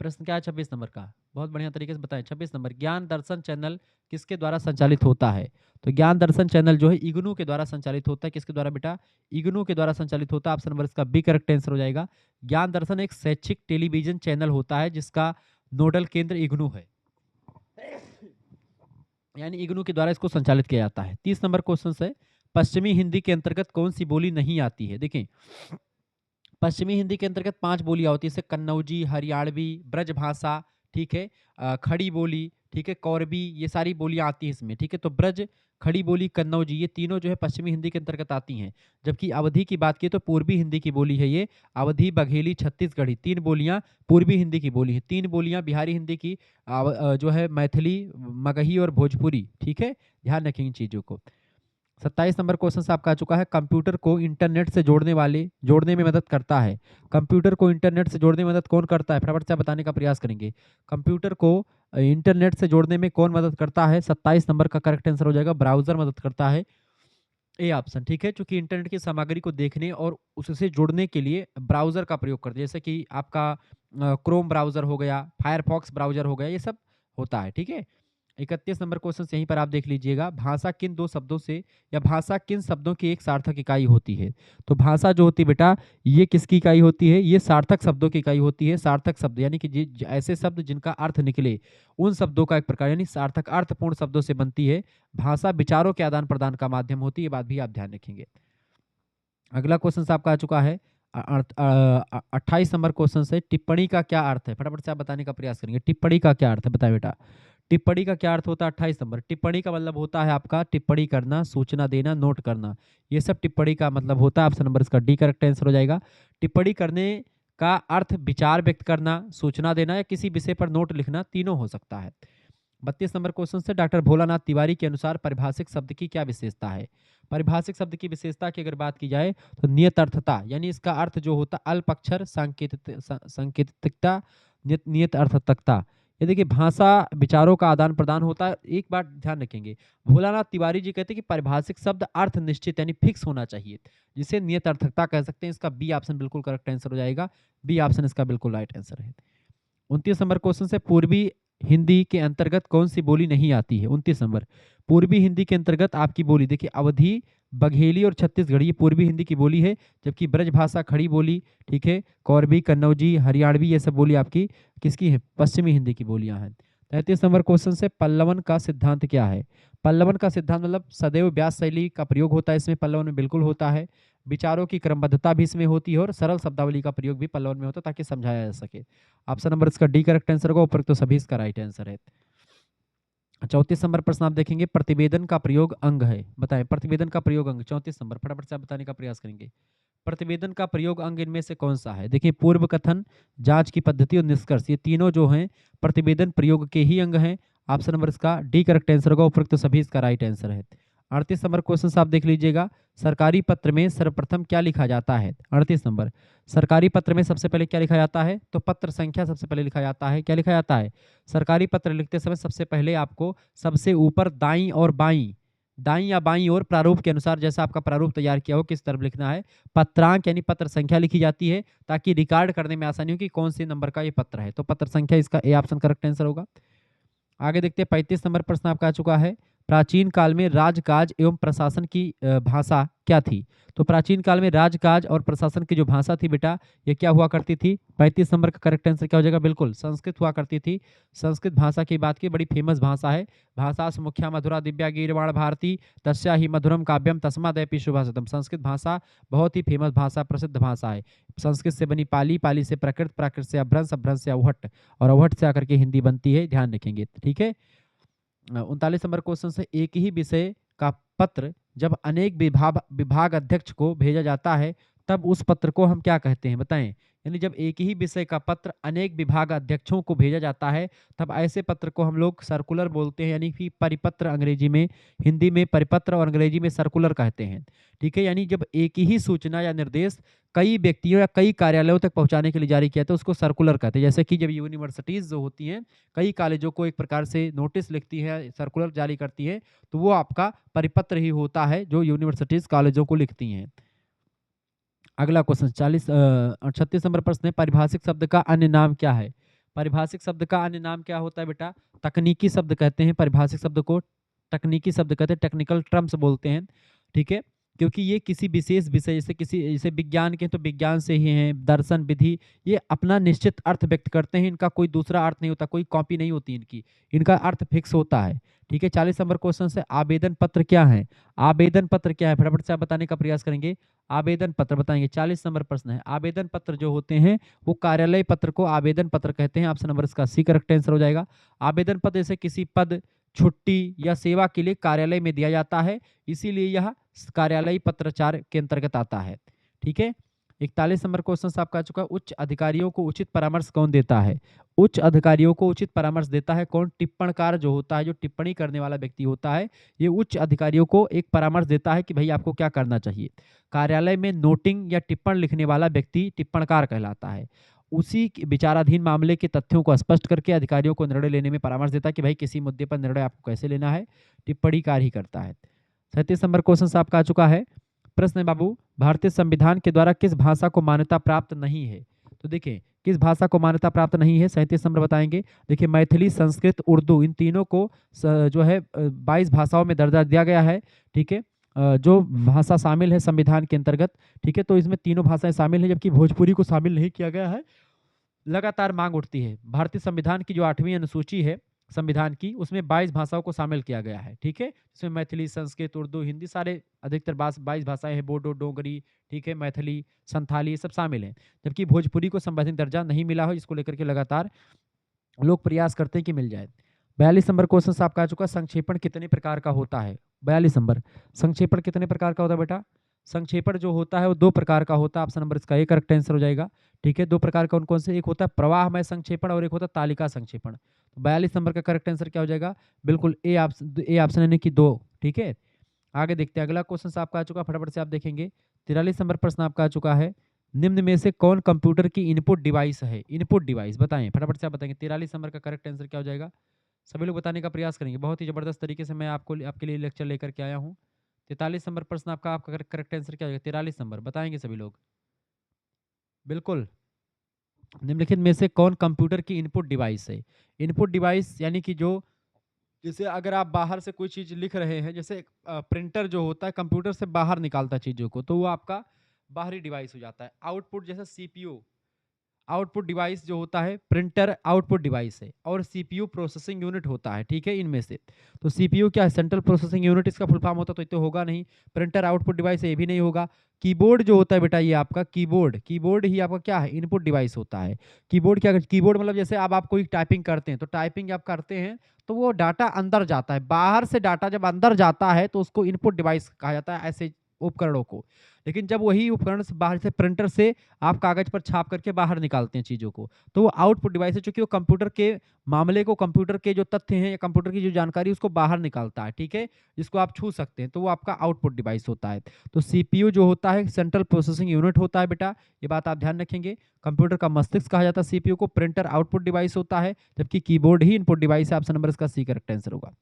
प्रश्न क्या है 26 नंबर का? बहुत बढ़िया तरीके से बताएं। 26 नंबर, ज्ञान दर्शन चैनल किसके द्वारा संचालित होता है? तो ज्ञान दर्शन चैनल जो है इग्नू के द्वारा संचालित होता है। किसके द्वारा बेटा? इग्नू के द्वारा संचालित होता है। ऑप्शन नंबर इसका बी करेक्ट आंसर हो जाएगा। ज्ञान दर्शन एक शैक्षिक टेलीविजन चैनल होता है जिसका नोडल केंद्र इग्नू है, यानी इग्नू के द्वारा इसको संचालित किया जाता है। 30 नंबर क्वेश्चन है, पश्चिमी हिंदी के अंतर्गत कौन सी बोली नहीं आती है? देखें, पश्चिमी हिंदी के अंतर्गत 5 बोलियां होती है, जैसे कन्नौजी, हरियाणवी, ब्रजभाषा, ठीक है, खड़ी बोली, ठीक है, कौरबी, ये सारी बोलियां आती हैं इसमें। ठीक है, तो ब्रज, खड़ी बोली, कन्नौजी, ये तीनों जो है पश्चिमी हिंदी के अंतर्गत आती हैं। जबकि अवधी की बात की तो पूर्वी हिंदी की बोली है ये, अवधी, बघेली, छत्तीसगढ़ी, 3 बोलियां पूर्वी हिंदी की बोली है। 3 बोलियां बिहारी हिंदी की जो है मैथिली, मगही और भोजपुरी। ठीक है, ध्यान रखें इन चीजों को। 27 नंबर क्वेश्चन से आपका आ चुका है, कंप्यूटर को इंटरनेट से जोड़ने में मदद करता है। कंप्यूटर को इंटरनेट से जोड़ने में मदद कौन करता है, फटाफट से बताने का प्रयास करेंगे। कंप्यूटर को इंटरनेट से जोड़ने में कौन मदद करता है, 27 नंबर का करेक्ट आंसर हो जाएगा ब्राउजर मदद करता है, ए ऑप्शन। ठीक है, क्योंकि इंटरनेट की सामग्री को देखने और उससे जुड़ने के लिए ब्राउजर का प्रयोग करते हैं, जैसे कि आपका क्रोम ब्राउजर हो गया, फायरफॉक्स ब्राउजर हो गया, ये सब होता है। ठीक है, 31 नंबर क्वेश्चन यहीं पर आप देख लीजिएगा, भाषा किन दो शब्दों से या भाषा किन शब्दों की एक सार्थक इकाई होती है। तो भाषा जो होती है बेटा, ये किसकी इकाई होती है, ये सार्थक शब्दों की इकाई होती है। सार्थक शब्द यानी कि ऐसे शब्द जिनका अर्थ निकले, उन शब्दों का एक प्रकार, यानी सार्थक अर्थपूर्ण शब्दों से बनती है। भाषा विचारों के आदान प्रदान का माध्यम होती है, ये बात भी आप ध्यान रखेंगे। अगला क्वेश्चन आपका आ चुका है 28 नंबर क्वेश्चन से, टिप्पणी का क्या अर्थ है, फटाफट से आप बताने का प्रयास करेंगे। टिप्पणी का क्या अर्थ है, बताए बेटा। टिप्पणी का क्या अर्थ होता है, 28 नंबर। टिप्पणी का मतलब होता है आपका टिप्पणी करना, सूचना देना, नोट करना, ये सब टिप्पणी का मतलब होता है। ऑप्शन नंबर इसका डी करेक्ट आंसर हो जाएगा। टिप्पणी करने का अर्थ विचार व्यक्त करना, सूचना देना या किसी विषय पर नोट लिखना, तीनों हो सकता है। 32 नंबर क्वेश्चन से, डॉक्टर भोलानाथ तिवारी के अनुसार पारिभाषिक शब्द की क्या विशेषता है। पारिभाषिक शब्द की विशेषता की अगर बात की जाए तो नियतार्थता, यानी इसका अर्थ जो होता है अल्प अक्षर, सांकेतिकता, नियत अर्थकता। ये देखिए, भाषा विचारों का आदान प्रदान होता है। एक बात ध्यान रखेंगे, भोलानाथ तिवारी जी कहते हैं कि पारिभाषिक शब्द अर्थ निश्चित यानी फिक्स होना चाहिए, जिसे नियत अर्थकता कह सकते हैं। इसका बी ऑप्शन बिल्कुल करेक्ट आंसर हो जाएगा, बी ऑप्शन इसका बिल्कुल राइट आंसर है। 29 नंबर क्वेश्चन से, पूर्वी हिंदी के अंतर्गत कौन सी बोली नहीं आती है। 29 नंबर, पूर्वी हिंदी के अंतर्गत आपकी बोली देखिए, अवधी, बघेली और छत्तीसगढ़ी, ये पूर्वी हिंदी की बोली है। जबकि ब्रज भाषा, खड़ी बोली, ठीक है, कौरवी, कन्नौजी, हरियाणवी, ये सब बोली आपकी किसकी है, पश्चिमी हिंदी की बोलियां हैं। 33 नंबर क्वेश्चन से, पल्लवन का सिद्धांत क्या है। पल्लवन का सिद्धांत मतलब सदैव व्यास शैली का प्रयोग होता है इसमें, पल्लवन में बिल्कुल होता है। विचारों की क्रमबद्धता भी इसमें होती है और सरल शब्दावली का प्रयोग भी पल्लवन में होता है, ताकि समझाया जा सके। ऑप्शन नंबर इसका डी करेक्ट आंसर होगा, ऊपर तो सभी इसका राइट आंसर है। 34 नंबर प्रश्न आप देखेंगे, प्रतिवेदन का प्रयोग अंग है, बताएं प्रतिवेदन का प्रयोग अंग। 34 नंबर, फटाफट से आप बताने का प्रयास करेंगे। प्रतिवेदन का प्रयोग अंग इनमें से कौन सा है। देखिए, पूर्व कथन, जांच की पद्धति और निष्कर्ष, ये तीनों जो हैं प्रतिवेदन प्रयोग के ही अंग हैं। ऑप्शन नंबर इसका डी करेक्ट आंसर होगा, उपरोक्त तो सभी इसका राइट आंसर है। 38 नंबर क्वेश्चन आप देख लीजिएगा, सरकारी पत्र में सर्वप्रथम क्या लिखा जाता है। 38 नंबर, सरकारी पत्र में सबसे पहले क्या लिखा जाता है, तो पत्र संख्या सबसे पहले लिखा जाता है। क्या लिखा जाता है, सरकारी पत्र लिखते समय सबसे पहले आपको सबसे ऊपर दाईं और बाईं, दाईं या बाईं ओर प्रारूप के अनुसार, जैसा आपका प्रारूप तैयार किया हो किस तरफ लिखना है, पत्रांक यानी पत्र संख्या लिखी जाती है, ताकि रिकॉर्ड करने में आसानी हो कि कौन से नंबर का ये पत्र है। तो पत्र संख्या इसका ए ऑप्शन करेक्ट आंसर होगा। आगे देखते हैं, 35 नंबर प्रश्न आपका आ चुका है, प्राचीन काल में राजकाज एवं प्रशासन की भाषा क्या थी। तो प्राचीन काल में राजकाज और प्रशासन की जो भाषा थी बेटा, ये क्या हुआ करती थी। 35 नंबर का करेक्ट आंसर क्या हो जाएगा, बिल्कुल संस्कृत हुआ करती थी। संस्कृत भाषा की बात की, बड़ी फेमस भाषा है। भाषा मुख्या मधुरा दिव्या गीर्वाण भारती, तस्या ही मधुरम काव्यम तस्मादपि शुभाषितम। संस्कृत भाषा बहुत ही फेमस भाषा, प्रसिद्ध भाषा है। संस्कृत से बनी पाली, पाली से प्राकृत, प्राकृत से अभ्रंश, अभ्रंश से अवहट, और अवहट से आकर के हिंदी बनती है, ध्यान रखेंगे। ठीक है, 39 नंबर क्वेश्चन से, एक ही विषय का पत्र जब अनेक विभाग अध्यक्ष को भेजा जाता है, तब उस पत्र को हम क्या कहते हैं, बताएं। यानी जब एक ही विषय का पत्र अनेक विभाग अध्यक्षों को भेजा जाता है, तब ऐसे पत्र को हम लोग सर्कुलर बोलते हैं, यानी कि परिपत्र अंग्रेजी में, हिंदी में परिपत्र और अंग्रेजी में सर्कुलर कहते हैं। ठीक है, यानी जब एक ही सूचना या निर्देश कई व्यक्तियों या कई कार्यालयों तक पहुंचाने के लिए जारी किया तो उसको सर्कुलर कहते हैं। जैसे कि जब यूनिवर्सिटीज जो होती हैं, कई कॉलेजों को एक प्रकार से नोटिस लिखती है, सर्कुलर जारी करती है, तो वो आपका परिपत्र ही होता है जो यूनिवर्सिटीज कॉलेजों को लिखती हैं। अगला क्वेश्चन 36 नंबर प्रश्न है, पारिभाषिक शब्द का अन्य नाम क्या है। पारिभाषिक शब्द का अन्य नाम क्या होता है बेटा, तकनीकी शब्द कहते हैं पारिभाषिक शब्द को, तकनीकी शब्द कहते हैं, टेक्निकल टर्म्स बोलते हैं। ठीक है, क्योंकि ये किसी विशेष विषय, जैसे विज्ञान के तो विज्ञान से ही हैं, दर्शन, विधि, ये अपना निश्चित अर्थ व्यक्त करते हैं, इनका कोई दूसरा अर्थ नहीं होता, कोई कॉपी नहीं होती इनकी, इनका अर्थ फिक्स होता है। ठीक है, 40 नंबर क्वेश्चन से, आवेदन पत्र क्या है। आवेदन पत्र क्या है, फटाफट से आप बताने का प्रयास करेंगे। आवेदन पत्र बताएंगे, 40 नंबर प्रश्न है। आवेदन पत्र जो होते हैं वो कार्यालय पत्र को आवेदन पत्र कहते हैं। ऑप्शन नंबर इसका सी करेक्ट आंसर हो जाएगा। आवेदन पत्र जैसे किसी पद, छुट्टी या सेवा के लिए कार्यालय में दिया जाता है, इसीलिए यह कार्यालय पत्राचार के अंतर्गत आता है। ठीक है, 41 नंबर क्वेश्चन आपका आ चुका है, उच्च अधिकारियों को उचित परामर्श कौन देता है? उच्च अधिकारियों को उचित परामर्श देता है कौन? टिप्पणकार जो होता है, जो टिप्पणी करने वाला व्यक्ति होता है, ये उच्च अधिकारियों को एक परामर्श देता है कि भाई आपको क्या करना चाहिए। कार्यालय में नोटिंग या टिप्पण लिखने वाला व्यक्ति टिप्पणकार कहलाता है। उसी विचाराधीन मामले के तथ्यों को स्पष्ट करके अधिकारियों को निर्णय लेने में परामर्श देता है कि भाई किसी मुद्दे पर निर्णय आपको कैसे लेना है, टिप्पणीकार ही करता है। 37 नंबर क्वेश्चन आपका आ चुका है, प्रश्न है बाबू, भारतीय संविधान के द्वारा किस भाषा को मान्यता प्राप्त नहीं है? तो देखिए किस भाषा को मान्यता प्राप्त नहीं है, 37 नंबर बताएंगे। देखिए मैथिली, संस्कृत, उर्दू, इन तीनों को जो है 22 भाषाओं में दर्जा दिया गया है। ठीक है, जो भाषा शामिल है संविधान के अंतर्गत, ठीक है, तो इसमें तीनों भाषाएं शामिल हैं, जबकि भोजपुरी को शामिल नहीं किया गया है। लगातार मांग उठती है, भारतीय संविधान की जो 8वीं अनुसूची है संविधान की, उसमें 22 भाषाओं को शामिल किया गया है। ठीक है, इसमें मैथिली, संस्कृत, उर्दू, हिंदी, सारे अधिकतर 22 भाषाएं हैं, बोडो, डोगरी, ठीक है, मैथिली, संथाली, ये सब शामिल हैं। जबकि भोजपुरी को संवैधानिक दर्जा नहीं मिला हो, इसको लेकर के लगातार लोग प्रयास करते हैं कि मिल जाए। 42 नंबर क्वेश्चन आपका आ चुका, संक्षेपण कितने प्रकार का होता है? 42 नंबर, संक्षेपण कितने प्रकार का होता है बेटा? संक्षेपण जो होता है वो 2 प्रकार का होता है। ऑप्शन नंबर इसका ए करेक्ट आंसर हो जाएगा। ठीक है, 2 प्रकार कौन कौन से? एक होता है प्रवाहमय संक्षेपण और एक होता है तालिका संक्षेपण। तो 42 नंबर का करेक्ट आंसर क्या हो जाएगा? बिल्कुल ए ऑप्शन यानी कि 2। ठीक है, आगे देखते हैं, अगला क्वेश्चन आपका आ चुका, फटाफट से आप देखेंगे। 43 नंबर प्रश्न आपका आ चुका है, निम्न में से कौन कंप्यूटर की इनपुट डिवाइस है? इनपुट डिवाइस बताएं, फटाफट से आप बताएंगे। 43 नंबर का करेक्ट आंसर क्या हो जाएगा? सभी लोग बताने का प्रयास करेंगे, बहुत ही जबरदस्त तरीके से मैं आपके लिए लेक्चर लेकर के आया हूँ। 43 नंबर प्रश्न आपका करेक्ट आंसर क्या हो जाएगा? 43 नंबर बताएंगे सभी लोग, बिल्कुल। निम्नलिखित में से कौन कंप्यूटर की इनपुट डिवाइस है? इनपुट डिवाइस यानी कि जो, जैसे अगर आप बाहर से कोई चीज लिख रहे हैं, जैसे प्रिंटर जो होता है कंप्यूटर से बाहर निकालता है चीजों को, तो वो आपका बाहरी डिवाइस हो जाता है। आउटपुट जैसे सीपीयू, आउटपुट डिवाइस जो होता है, प्रिंटर आउटपुट डिवाइस है, और सीपीयू प्रोसेसिंग यूनिट होता है। ठीक है, इनमें से तो सीपीयू क्या है? सेंट्रल प्रोसेसिंग यूनिट इसका फुल फॉर्म होता, तो ये तो होगा नहीं। प्रिंटर आउटपुट डिवाइस है, ये भी नहीं होगा। कीबोर्ड जो होता है बेटा, ये आपका कीबोर्ड, कीबोर्ड ही आपका क्या है? इनपुट डिवाइस होता है। कीबोर्ड क्या? कीबोर्ड मतलब जैसे अब आप कोई टाइपिंग करते हैं, तो टाइपिंग आप करते हैं तो वो डाटा अंदर जाता है, बाहर से डाटा जब अंदर जाता है तो उसको इनपुट डिवाइस कहा जाता है, ऐसे उपकरणों को। लेकिन जब वही उपकरण से बाहर से प्रिंटर से आप कागज पर छाप करके बाहर निकालते हैं चीजों को, तो वो आउटपुट डिवाइस है, चूंकि वो कंप्यूटर के मामले को, कंप्यूटर के जो तथ्य हैं या कंप्यूटर की जो जानकारी उसको बाहर निकालता है। ठीक है, जिसको आप छू सकते हैं, तो वो आपका आउटपुट डिवाइस होता है। तो सीपीयू जो होता है सेंट्रल प्रोसेसिंग यूनिट होता है बेटा, ये बात आप ध्यान रखेंगे। कंप्यूटर का मस्तिष्क कहा जाता है सीपीयू को। प्रिंटर आउटपुट डिवाइस होता है, जबकि कीबोर्ड ही इनपुट डिवाइस है। ऑप्शन नंबर इसका सी करेक्ट आंसर होगा।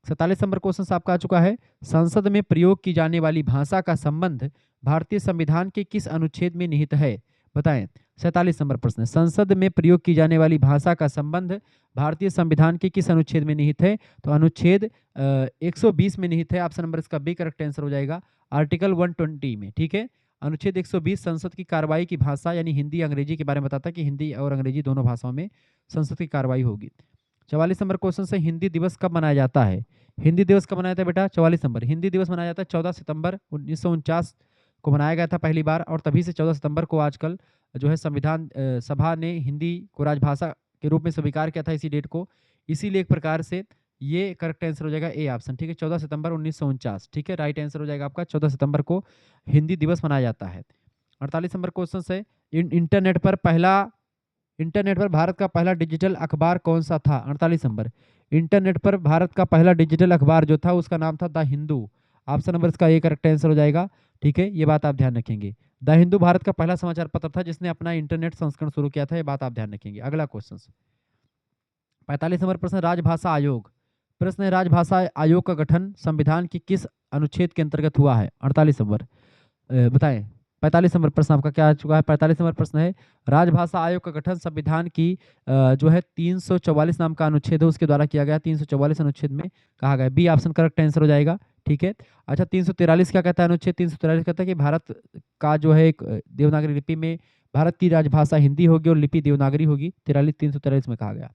47 नंबर क्वेश्चन आपका आ चुका है, संसद में प्रयोग की जाने वाली भाषा का संबंध भारतीय संविधान के किस अनुच्छेद में निहित है? बताएं। 47 नंबर प्रश्न, संसद में प्रयोग की जाने वाली भाषा का संबंध भारतीय संविधान के किस अनुच्छेद में निहित है? तो अनुच्छेद 120 में निहित है। ऑप्शन नंबर इसका बी करेक्ट आंसर हो जाएगा, आर्टिकल 120 में। ठीक है, अनुच्छेद 120 संसद की कार्रवाई की भाषा यानी हिंदी अंग्रेजी के बारे में बताता है कि हिंदी और अंग्रेजी दोनों भाषाओं में संसद की कार्रवाई होगी। 44 नंबर क्वेश्चन से, हिंदी दिवस कब मनाया जाता है? हिंदी दिवस कब मनाया जाता है बेटा? 44 नंबर, हिंदी दिवस मनाया जाता है 14 सितंबर 1949 को मनाया गया था पहली बार, और तभी से 14 सितंबर को आजकल जो है संविधान सभा ने हिंदी को राजभाषा के रूप में स्वीकार किया था, इसी डेट को। इसीलिए एक प्रकार से ये करेक्ट आंसर हो जाएगा ए ऑप्शन। ठीक है, 14 सितंबर 1949। ठीक है, राइट आंसर हो जाएगा आपका, 14 सितंबर को हिंदी दिवस मनाया जाता है। 48 नंबर क्वेश्चन से, इंटरनेट पर भारत का पहला डिजिटल अखबार कौन सा था? 48 नंबर, इंटरनेट पर भारत का पहला डिजिटल अखबार जो था उसका नाम था द हिंदू। ऑप्शन नंबर इसका ए करेक्ट आंसर हो जाएगा। ठीक है, ये बात आप ध्यान रखेंगे। द हिंदू भारत का पहला समाचार पत्र था जिसने अपना इंटरनेट संस्करण शुरू किया था, ये बात आप ध्यान रखेंगे। अगला क्वेश्चन 45 नंबर प्रश्न, राजभाषा आयोग। प्रश्न है, राजभाषा आयोग का गठन संविधान की किस अनुच्छेद के अंतर्गत हुआ है? 48 नंबर बताएं। 45 नंबर प्रश्न आपका क्या आ चुका है? 45 नंबर प्रश्न है, राजभाषा आयोग का गठन संविधान की जो है 344 नाम का अनुच्छेद है उसके द्वारा किया गया। 344 अनुच्छेद में कहा गया, बी ऑप्शन करेक्ट आंसर हो जाएगा। ठीक है, अच्छा 343 क्या कहता है? अनुच्छेद 343 कहता है कि भारत का जो है एक देवनागरी लिपि में भारत की राजभाषा हिंदी होगी और लिपि देवनागरी होगी। 343 में कहा गया।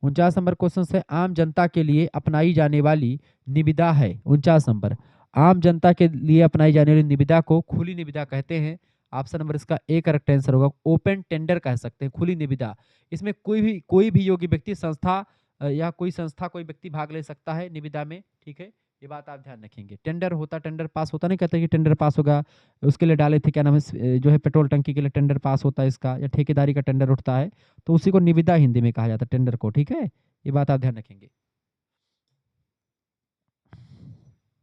49 नंबर क्वेश्चन है, आम जनता के लिए अपनाई जाने वाली निविदा है। 49 नंबर, आम जनता के लिए अपनाई जाने वाली निविदा को खुली निविदा कहते हैं। ऑप्शन नंबर इसका ए करेक्ट आंसर होगा, ओपन टेंडर कह सकते हैं खुली निविदा। इसमें कोई भी योग्य व्यक्ति, संस्था या कोई संस्था, कोई व्यक्ति भाग ले सकता है निविदा में। ठीक है, ये बात आप ध्यान रखेंगे। टेंडर होता, टेंडर पास होता, नहीं कहते कि टेंडर पास होगा, उसके लिए डाले थे क्या नाम है जो है पेट्रोल टंकी के लिए टेंडर पास होता है इसका, या ठेकेदारी का टेंडर उठता है तो उसी को निविदा हिंदी में कहा जाता है टेंडर को, ठीक है, ये बात आप ध्यान रखेंगे।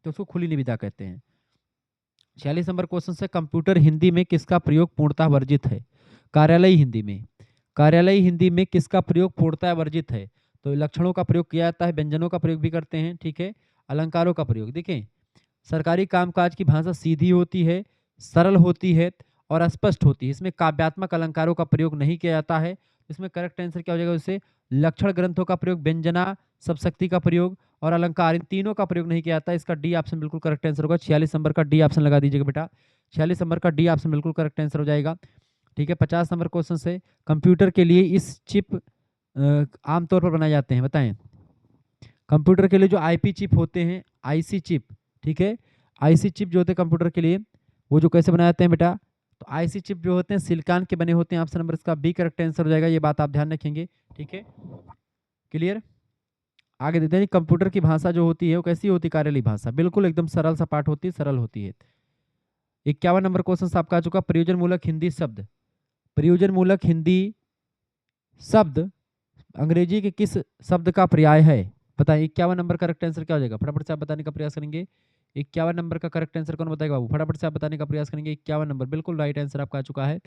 तो उसको खुली निविदा कहते हैं। 46 नंबर क्वेश्चन से कंप्यूटर हिंदी में किसका प्रयोग पूर्णतः वर्जित है? कार्यालय हिंदी में, कार्यालय हिंदी में किसका प्रयोग पूर्णतः वर्जित है? तो लक्षणों का प्रयोग किया जाता है, व्यंजनों का प्रयोग भी करते हैं, ठीक है, अलंकारों का प्रयोग। देखें, सरकारी कामकाज की भाषा सीधी होती है, सरल होती है और स्पष्ट होती है। इसमें काव्यात्मक अलंकारों का प्रयोग नहीं किया जाता है। इसमें करेक्ट आंसर क्या हो जाएगा? उससे लक्षण ग्रंथों का प्रयोग, व्यंजना शब्दशक्ति का प्रयोग और अलंकार, इन तीनों का प्रयोग नहीं किया जाता। इसका डी ऑप्शन बिल्कुल करेक्ट आंसर होगा। 46 नंबर का डी ऑप्शन लगा दीजिएगा बेटा, 46 नंबर का डी ऑप्शन बिल्कुल करेक्ट आंसर हो जाएगा, ठीक है। 50 नंबर क्वेश्चन से कंप्यूटर के लिए इस चिप आमतौर पर बनाए जाते हैं, बताएं। कंप्यूटर के लिए जो आईपी चिप होते हैं, आईसी चिप, ठीक है, आईसी चिप जो होते हैं कंप्यूटर के लिए, वो जो कैसे बनाए जाते हैं बेटा? तो आईसी चिप जो होते हैं सिलिकॉन के बने होते हैं। ऑप्शन नंबर इसका बी करेक्ट आंसर हो जाएगा, ये बात आप ध्यान रखेंगे, ठीक है, क्लियर। आगे देखते हैं, कंप्यूटर की भाषा जो होती है वो कैसी होती है? कार्यालयी भाषा, बिल्कुल एकदम सरल सपाट होती है, सरल होती है। 51 नंबर क्वेश्चन आपका आ चुका, प्रयोजन मूलक हिंदी शब्द, प्रयोजन मूलक हिंदी शब्द अंग्रेजी के किस शब्द का पर्याय है? बताइए 51 नंबर का करेक्ट आंसर क्या हो जाएगा? फटाफट से आप बताने का प्रयास करेंगे। 51 नंबर का करेक्ट आंसर कौन बताएगा बाबू? फटाफट से आप बताने का प्रयास करेंगे। 51 नंबर बिल्कुल राइट आंसर आपका आ चुका है।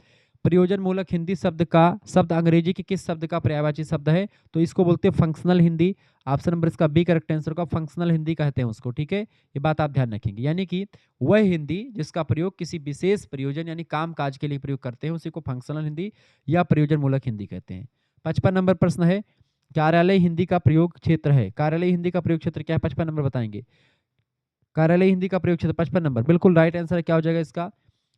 प्रयोजन मूलक हिंदी शब्द का शब्द अंग्रेजी के किस शब्द का पर्यायवाची शब्द है? तो इसको बोलते हैं फंक्शनल हिंदी। ऑप्शन नंबर इसका बी करेक्ट आंसर का, फंक्शनल हिंदी कहते हैं उसको, ठीक है, ये बात आप ध्यान रखेंगे। यानी कि वह हिंदी जिसका प्रयोग किसी विशेष प्रयोजन यानी काम काज के लिए प्रयोग करते हैं उसी को फंक्शनल हिंदी या प्रयोजन मूलक हिंदी कहते हैं। 55 नंबर प्रश्न है, कार्यालय हिंदी का प्रयोग क्षेत्र है, कार्यालय हिंदी का प्रयोग क्षेत्र क्या है? 55 नंबर बताएंगे। कार्यालय हिंदी का प्रयोग क्षेत्र 55 नंबर बिल्कुल राइट आंसर है। क्या हो जाएगा इसका?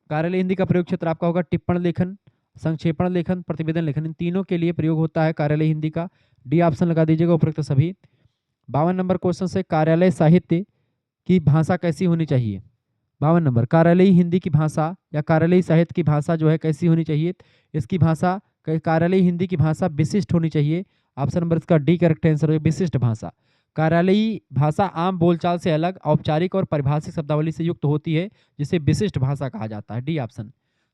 कार्यालय हिंदी का प्रयोग क्षेत्र आपका होगा टिप्पण लेखन, संक्षेपण लेखन, प्रतिवेदन लेखन, इन तीनों के लिए प्रयोग होता है कार्यालय हिंदी का। डी ऑप्शन लगा दीजिएगा उपरोक्त सभी। 52 नंबर क्वेश्चन से कार्यालय साहित्य की भाषा कैसी होनी चाहिए? 52 नंबर, कार्यालयी हिंदी की भाषा या कार्यालयी साहित्य की भाषा जो है कैसी होनी चाहिए? इसकी भाषा, कार्यालयी हिंदी की भाषा विशिष्ट होनी चाहिए। ऑप्शन नंबर इसका डी करेक्ट आंसर है, विशिष्ट भाषा। कार्यालयी भाषा आम बोलचाल से अलग, औपचारिक और परिभाषिक शब्दावली से युक्त होती है, जिसे विशिष्ट भाषा कहा जाता है। D option.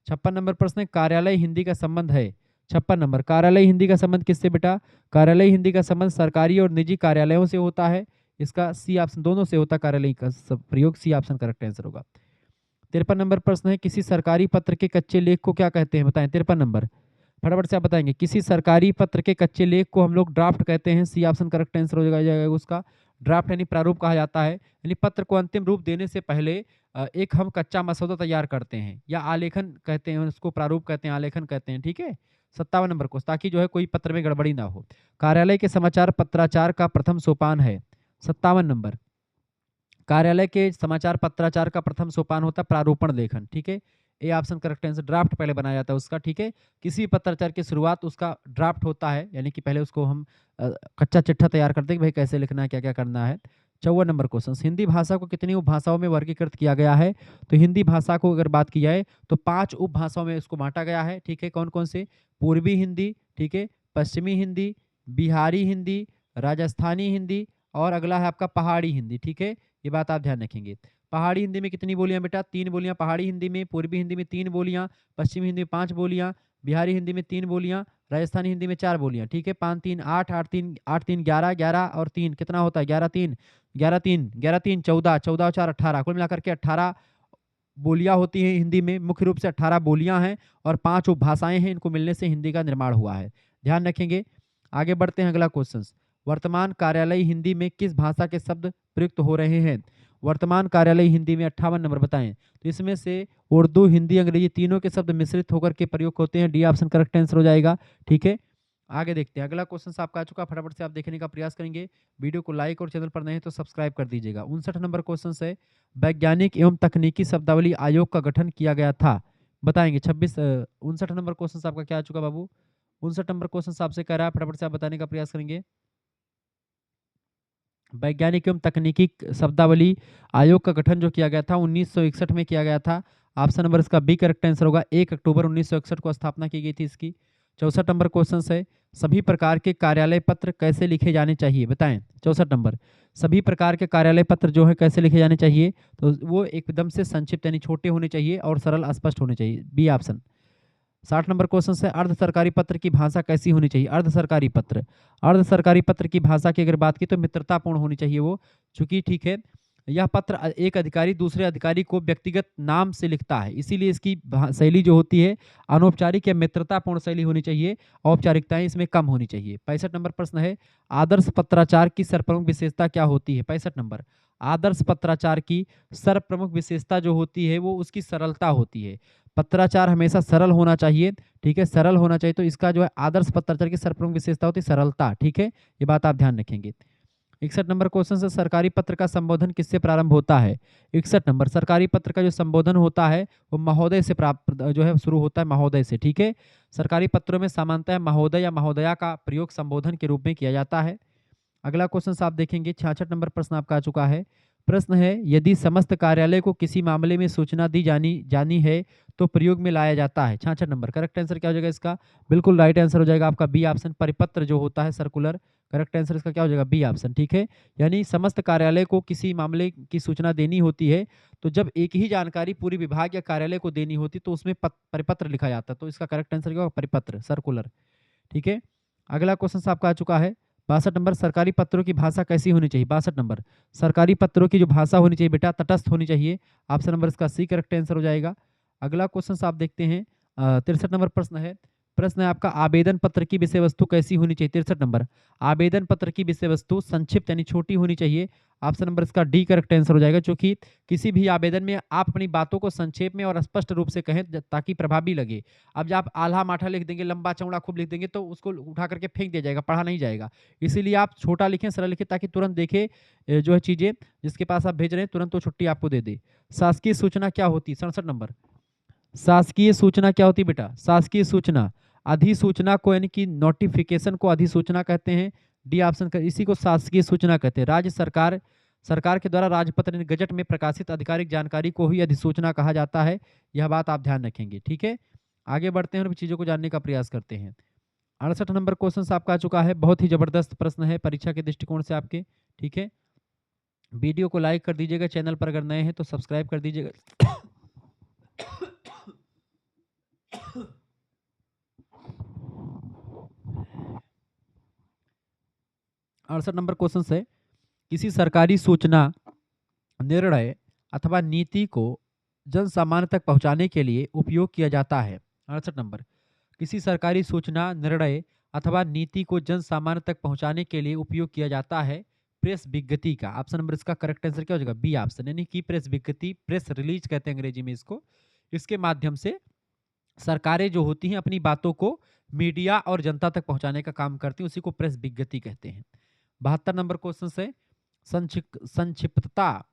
56 नंबर प्रश्न, कार्यालय हिंदी का संबंध है। 56 नंबर, कार्यालय हिंदी का संबंध किससे बेटा? कार्यालय हिंदी का संबंध सरकारी और निजी कार्यालयों से होता है। इसका सी ऑप्शन, दोनों से होता है कार्यालय का प्रयोग, सी ऑप्शन करेक्ट आंसर होगा। 53 नंबर प्रश्न है, किसी सरकारी पत्र के कच्चे लेख को क्या कहते हैं? बताएं। 53 नंबर फटाफट से आप बताएंगे। किसी सरकारी पत्र के कच्चे लेख को हम लोग ड्राफ्ट कहते हैं, सी ऑप्शन करेक्ट आंसर हो जाएगा उसका। ड्राफ्ट यानी प्रारूप कहा जाता है, यानी पत्र को अंतिम रूप देने से पहले एक हम कच्चा मसौदा तैयार करते हैं, या आलेखन कहते हैं उसको, प्रारूप कहते हैं, आलेखन कहते हैं, ठीक है। 57 नंबर को, ताकि जो है कोई पत्र में गड़बड़ी ना हो। कार्यालय के समाचार पत्राचार का प्रथम सोपान है। 57 नंबर, कार्यालय के समाचार पत्राचार का प्रथम सोपान होता है प्रारूपण लेखन, ठीक है, A option correct answer. Draft पहले बनाया जाता है उसका, ठीक है, किसी भी पत्राचार की शुरुआत उसका ड्राफ्ट होता है, यानी कि पहले उसको हम कच्चा चिट्ठा तैयार करते हैं कि भाई कैसे लिखना है, क्या क्या करना है। 54 नंबर क्वेश्चन, हिंदी भाषा को कितनी उपभाषाओं में वर्गीकृत किया गया है? तो हिंदी भाषा को अगर बात की जाए तो 5 उपभाषाओं में इसको बांटा गया है, ठीक है, कौन कौन से? पूर्वी हिंदी, ठीक है, पश्चिमी हिंदी, बिहारी हिंदी, राजस्थानी हिंदी और अगला है आपका पहाड़ी हिंदी, ठीक है, ये बात आप ध्यान रखेंगे। पहाड़ी हिंदी में कितनी बोलियां बेटा? 3 बोलियां पहाड़ी हिंदी में, पूर्वी हिंदी में 3 बोलियां, पश्चिमी हिंदी में 5 बोलियां, बिहारी हिंदी में 3 बोलियां, राजस्थानी हिंदी में 4 बोलियां, ठीक है। 5 3 8 8 3 8 3 11 11 और 3 कितना होता है? 11 3 11 3 11 3 14 14 और 4 18, कुल मिलाकर के 18 बोलियां होती हैं हिंदी में। मुख्य रूप से 18 बोलियां हैं और 5 उपभाषाएं हैं, इनको मिलने से हिंदी का निर्माण हुआ है, ध्यान रखेंगे। आगे बढ़ते हैं, अगला क्वेश्चन, वर्तमान कार्यालय हिंदी में किस भाषा के शब्द प्रयुक्त हो रहे हैं? वर्तमान कार्यालय हिंदी में 58 नंबर बताएं। तो इसमें से उर्दू, हिंदी, अंग्रेजी तीनों के शब्द मिश्रित होकर के प्रयोग होते हैं, डी ऑप्शन करेक्ट आंसर हो जाएगा, ठीक है। आगे देखते हैं, अगला क्वेश्चन आपका आ चुका, फटाफट से आप देखने का प्रयास करेंगे। वीडियो को लाइक और चैनल पर नहीं तो सब्सक्राइब कर दीजिएगा। 59 नंबर क्वेश्चन है, वैज्ञानिक एवं तकनीकी शब्दावली आयोग का गठन किया गया था, बताएंगे। 59 नंबर क्वेश्चन आपका क्या आ चुका बाबू? 59 नंबर क्वेश्चन आपसे कह रहा है, फटाफट से आप बताने का प्रयास करेंगे। वैज्ञानिक एवं तकनीकी शब्दावली आयोग का गठन जो किया गया था 1961 में किया गया था। ऑप्शन नंबर इसका बी करेक्ट आंसर होगा, 1 अक्टूबर 1961 को स्थापना की गई थी इसकी। 64 नंबर क्वेश्चन है, सभी प्रकार के कार्यालय पत्र कैसे लिखे जाने चाहिए, बताएं। 64 नंबर, सभी प्रकार के कार्यालय पत्र जो है कैसे लिखे जाने चाहिए, तो वो एकदम से संक्षिप्त यानी छोटे होने चाहिए और सरल स्पष्ट होने चाहिए, बी ऑप्शन। 60 नंबर क्वेश्चन से अर्ध सरकारी पत्र की भाषा कैसी होनी चाहिए, अर्ध सरकारी पत्र, अर्ध सरकारी पत्र की भाषा की अगर बात की तो मित्रतापूर्ण होनी चाहिए वो, चूंकि ठीक है यह पत्र एक अधिकारी दूसरे अधिकारी को व्यक्तिगत नाम से लिखता है, इसीलिए इसकी शैली जो होती है अनौपचारिक या मित्रतापूर्ण शैली होनी चाहिए, औपचारिकताएं इसमें कम होनी चाहिए। 65 नंबर प्रश्न है, आदर्श पत्राचार की सर्वप्रमुख विशेषता क्या होती है, 65 नंबर, आदर्श पत्राचार की सर्वप्रमुख विशेषता जो होती है वो उसकी सरलता होती है, पत्राचार हमेशा सरल होना चाहिए, ठीक है, सरल होना चाहिए, तो इसका जो है आदर्श पत्राचार की सर्वप्रमुख विशेषता होती है सरलता, ठीक है, ये बात आप ध्यान रखेंगे। 61 नंबर क्वेश्चन से सरकारी पत्र का संबोधन किससे प्रारंभ होता है, 61 नंबर, सरकारी पत्र का जो संबोधन होता है वो महोदय से प्राप्त जो है शुरू होता है, महोदय से, ठीक है, सरकारी पत्रों में सामान्यतः महोदय या महोदया का प्रयोग संबोधन के रूप में किया जाता है। अगला क्वेश्चन आप देखेंगे 66 नंबर प्रश्न आपका आ चुका है। प्रश्न है, यदि समस्त कार्यालय को किसी मामले में सूचना दी जानी है तो प्रयोग में लाया जाता है। 66 नंबर, करेक्ट आंसर क्या हो जाएगा इसका, बिल्कुल राइट आंसर हो जाएगा आपका बी ऑप्शन, परिपत्र जो होता है सर्कुलर, करेक्ट आंसर इसका क्या हो जाएगा बी ऑप्शन, ठीक है, यानी समस्त कार्यालय को किसी मामले की सूचना देनी होती है तो जब एक ही जानकारी पूरी विभाग या कार्यालय को देनी होती तो उसमें परिपत्र लिखा जाता है, तो इसका करेक्ट आंसर क्या होगा परिपत्र, सर्कुलर, ठीक है। अगला क्वेश्चन आपका आ चुका है 62 नंबर, सरकारी पत्रों की भाषा कैसी होनी चाहिए, 62 नंबर, सरकारी पत्रों की जो भाषा होनी चाहिए बेटा तटस्थ होनी चाहिए, ऑप्शन नंबर इसका सी करेक्ट आंसर हो जाएगा। अगला क्वेश्चन आप देखते हैं 63 नंबर प्रश्न है, प्रश्न है आपका आवेदन पत्र की विषय वस्तु कैसी होनी चाहिए, 63 नंबर, आवेदन पत्र की विषय वस्तु संक्षिप्त यानी छोटी होनी चाहिए, ऑप्शन नंबर इसका डी करेक्ट आंसर हो जाएगा, क्योंकि किसी भी आवेदन में आप अपनी बातों को संक्षेप में और स्पष्ट रूप से कहें ताकि प्रभावी लगे। अब जब आप आल्हा माठा लिख देंगे, लंबा चौड़ा खूब लिख देंगे तो उसको उठा करके फेंक दिया जाएगा, पढ़ा नहीं जाएगा, इसीलिए आप छोटा लिखें, सरल लिखें, ताकि तुरंत देखे जो है चीजें जिसके पास आप भेज रहे हैं तुरंत वो छुट्टी आपको दे दे। शासकीय सूचना क्या होती है, 67 नंबर, शासकीय सूचना क्या होती है बेटा, शासकीय सूचना अधिसूचना को यानी कि नोटिफिकेशन को अधिसूचना कहते हैं, डी ऑप्शन का, इसी को शासकीय सूचना कहते हैं। राज्य सरकार के द्वारा राजपत्र यानी गजट में प्रकाशित आधिकारिक जानकारी को ही अधिसूचना कहा जाता है, यह बात आप ध्यान रखेंगे, ठीक है। आगे बढ़ते हैं और चीजों को जानने का प्रयास करते हैं। 68 नंबर क्वेश्चन आपका आ चुका है, बहुत ही जबरदस्त प्रश्न है परीक्षा के दृष्टिकोण से आपके, ठीक है, वीडियो को लाइक कर दीजिएगा, चैनल पर अगर नए हैं तो सब्सक्राइब कर दीजिएगा। 68 नंबर क्वेश्चन है, किसी सरकारी सूचना, निर्णय अथवा नीति को जन सामान्य तक पहुंचाने के लिए उपयोग किया जाता है। 68 नंबर, किसी सरकारी सूचना, निर्णय अथवा नीति को जन सामान्य तक पहुंचाने के लिए उपयोग किया जाता है प्रेस विज्ञप्ति का, ऑप्शन नंबर इसका करेक्ट आंसर क्या हो जाएगा बी ऑप्शन, यानी कि प्रेस विज्ञप्ति, प्रेस रिलीज कहते हैं अंग्रेजी में इसको, इसके माध्यम से सरकारें जो होती हैं अपनी बातों को मीडिया और जनता तक पहुंचाने का काम करती हैं, उसी को प्रेस विज्ञप्ति कहते हैं। 72 नंबर क्वेश्चन से, संक्षिप्तता